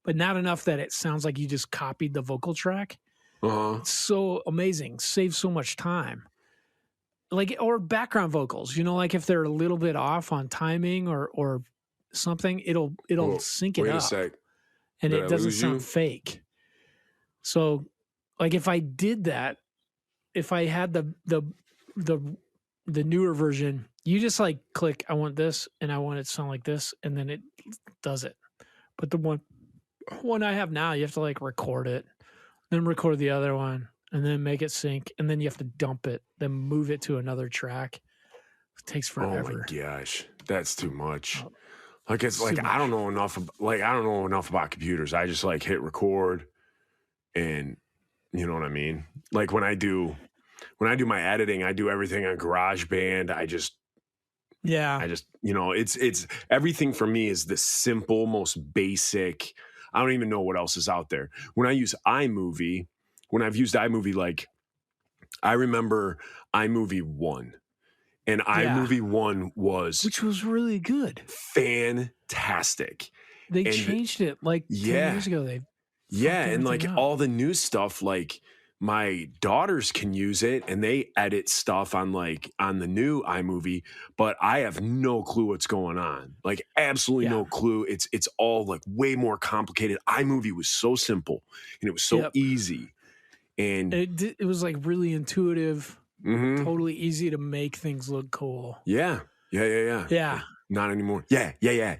but not enough that it sounds like you just copied the vocal track. Uh-huh. It's so amazing. Saves so much time. Like, or background vocals, you know, like if they're a little bit off on timing or something, it'll Oh, sync it Wait up a sec. and Did it I doesn't lose you? sound fake. So like if I did that, if I had the newer version, you just like click, I want this and I want it to sound like this, and then it does it. But the one I have now, you have to like record it, then record the other one, and then make it sync, and then you have to dump it, then move it to another track. It takes Oh forever. my gosh. That's too much. Oh, Like it's like too I don't know enough about computers. I just like hit record and you know what I mean? Like when I do my editing, I do everything on GarageBand. I just Yeah. you know, it's everything for me is the simple, most basic. I don't even know what else is out there. When I've used iMovie, like I remember iMovie 1. And iMovie 1 was which was really good. fantastic. They And- changed it like 10 Yeah. years ago. They Yeah, fucked and like everything up. all the new stuff, like my daughters can use it and they edit stuff on the new iMovie, but I have no clue what's going on. Like absolutely no clue. It's all like way more complicated. iMovie was so simple and it was so Yep. easy. And It was like really intuitive, Mhm. totally easy to make things look cool. yeah. Yeah. Not anymore. Yeah. Yeah.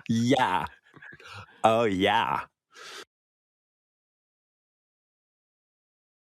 Yeah. Oh yeah.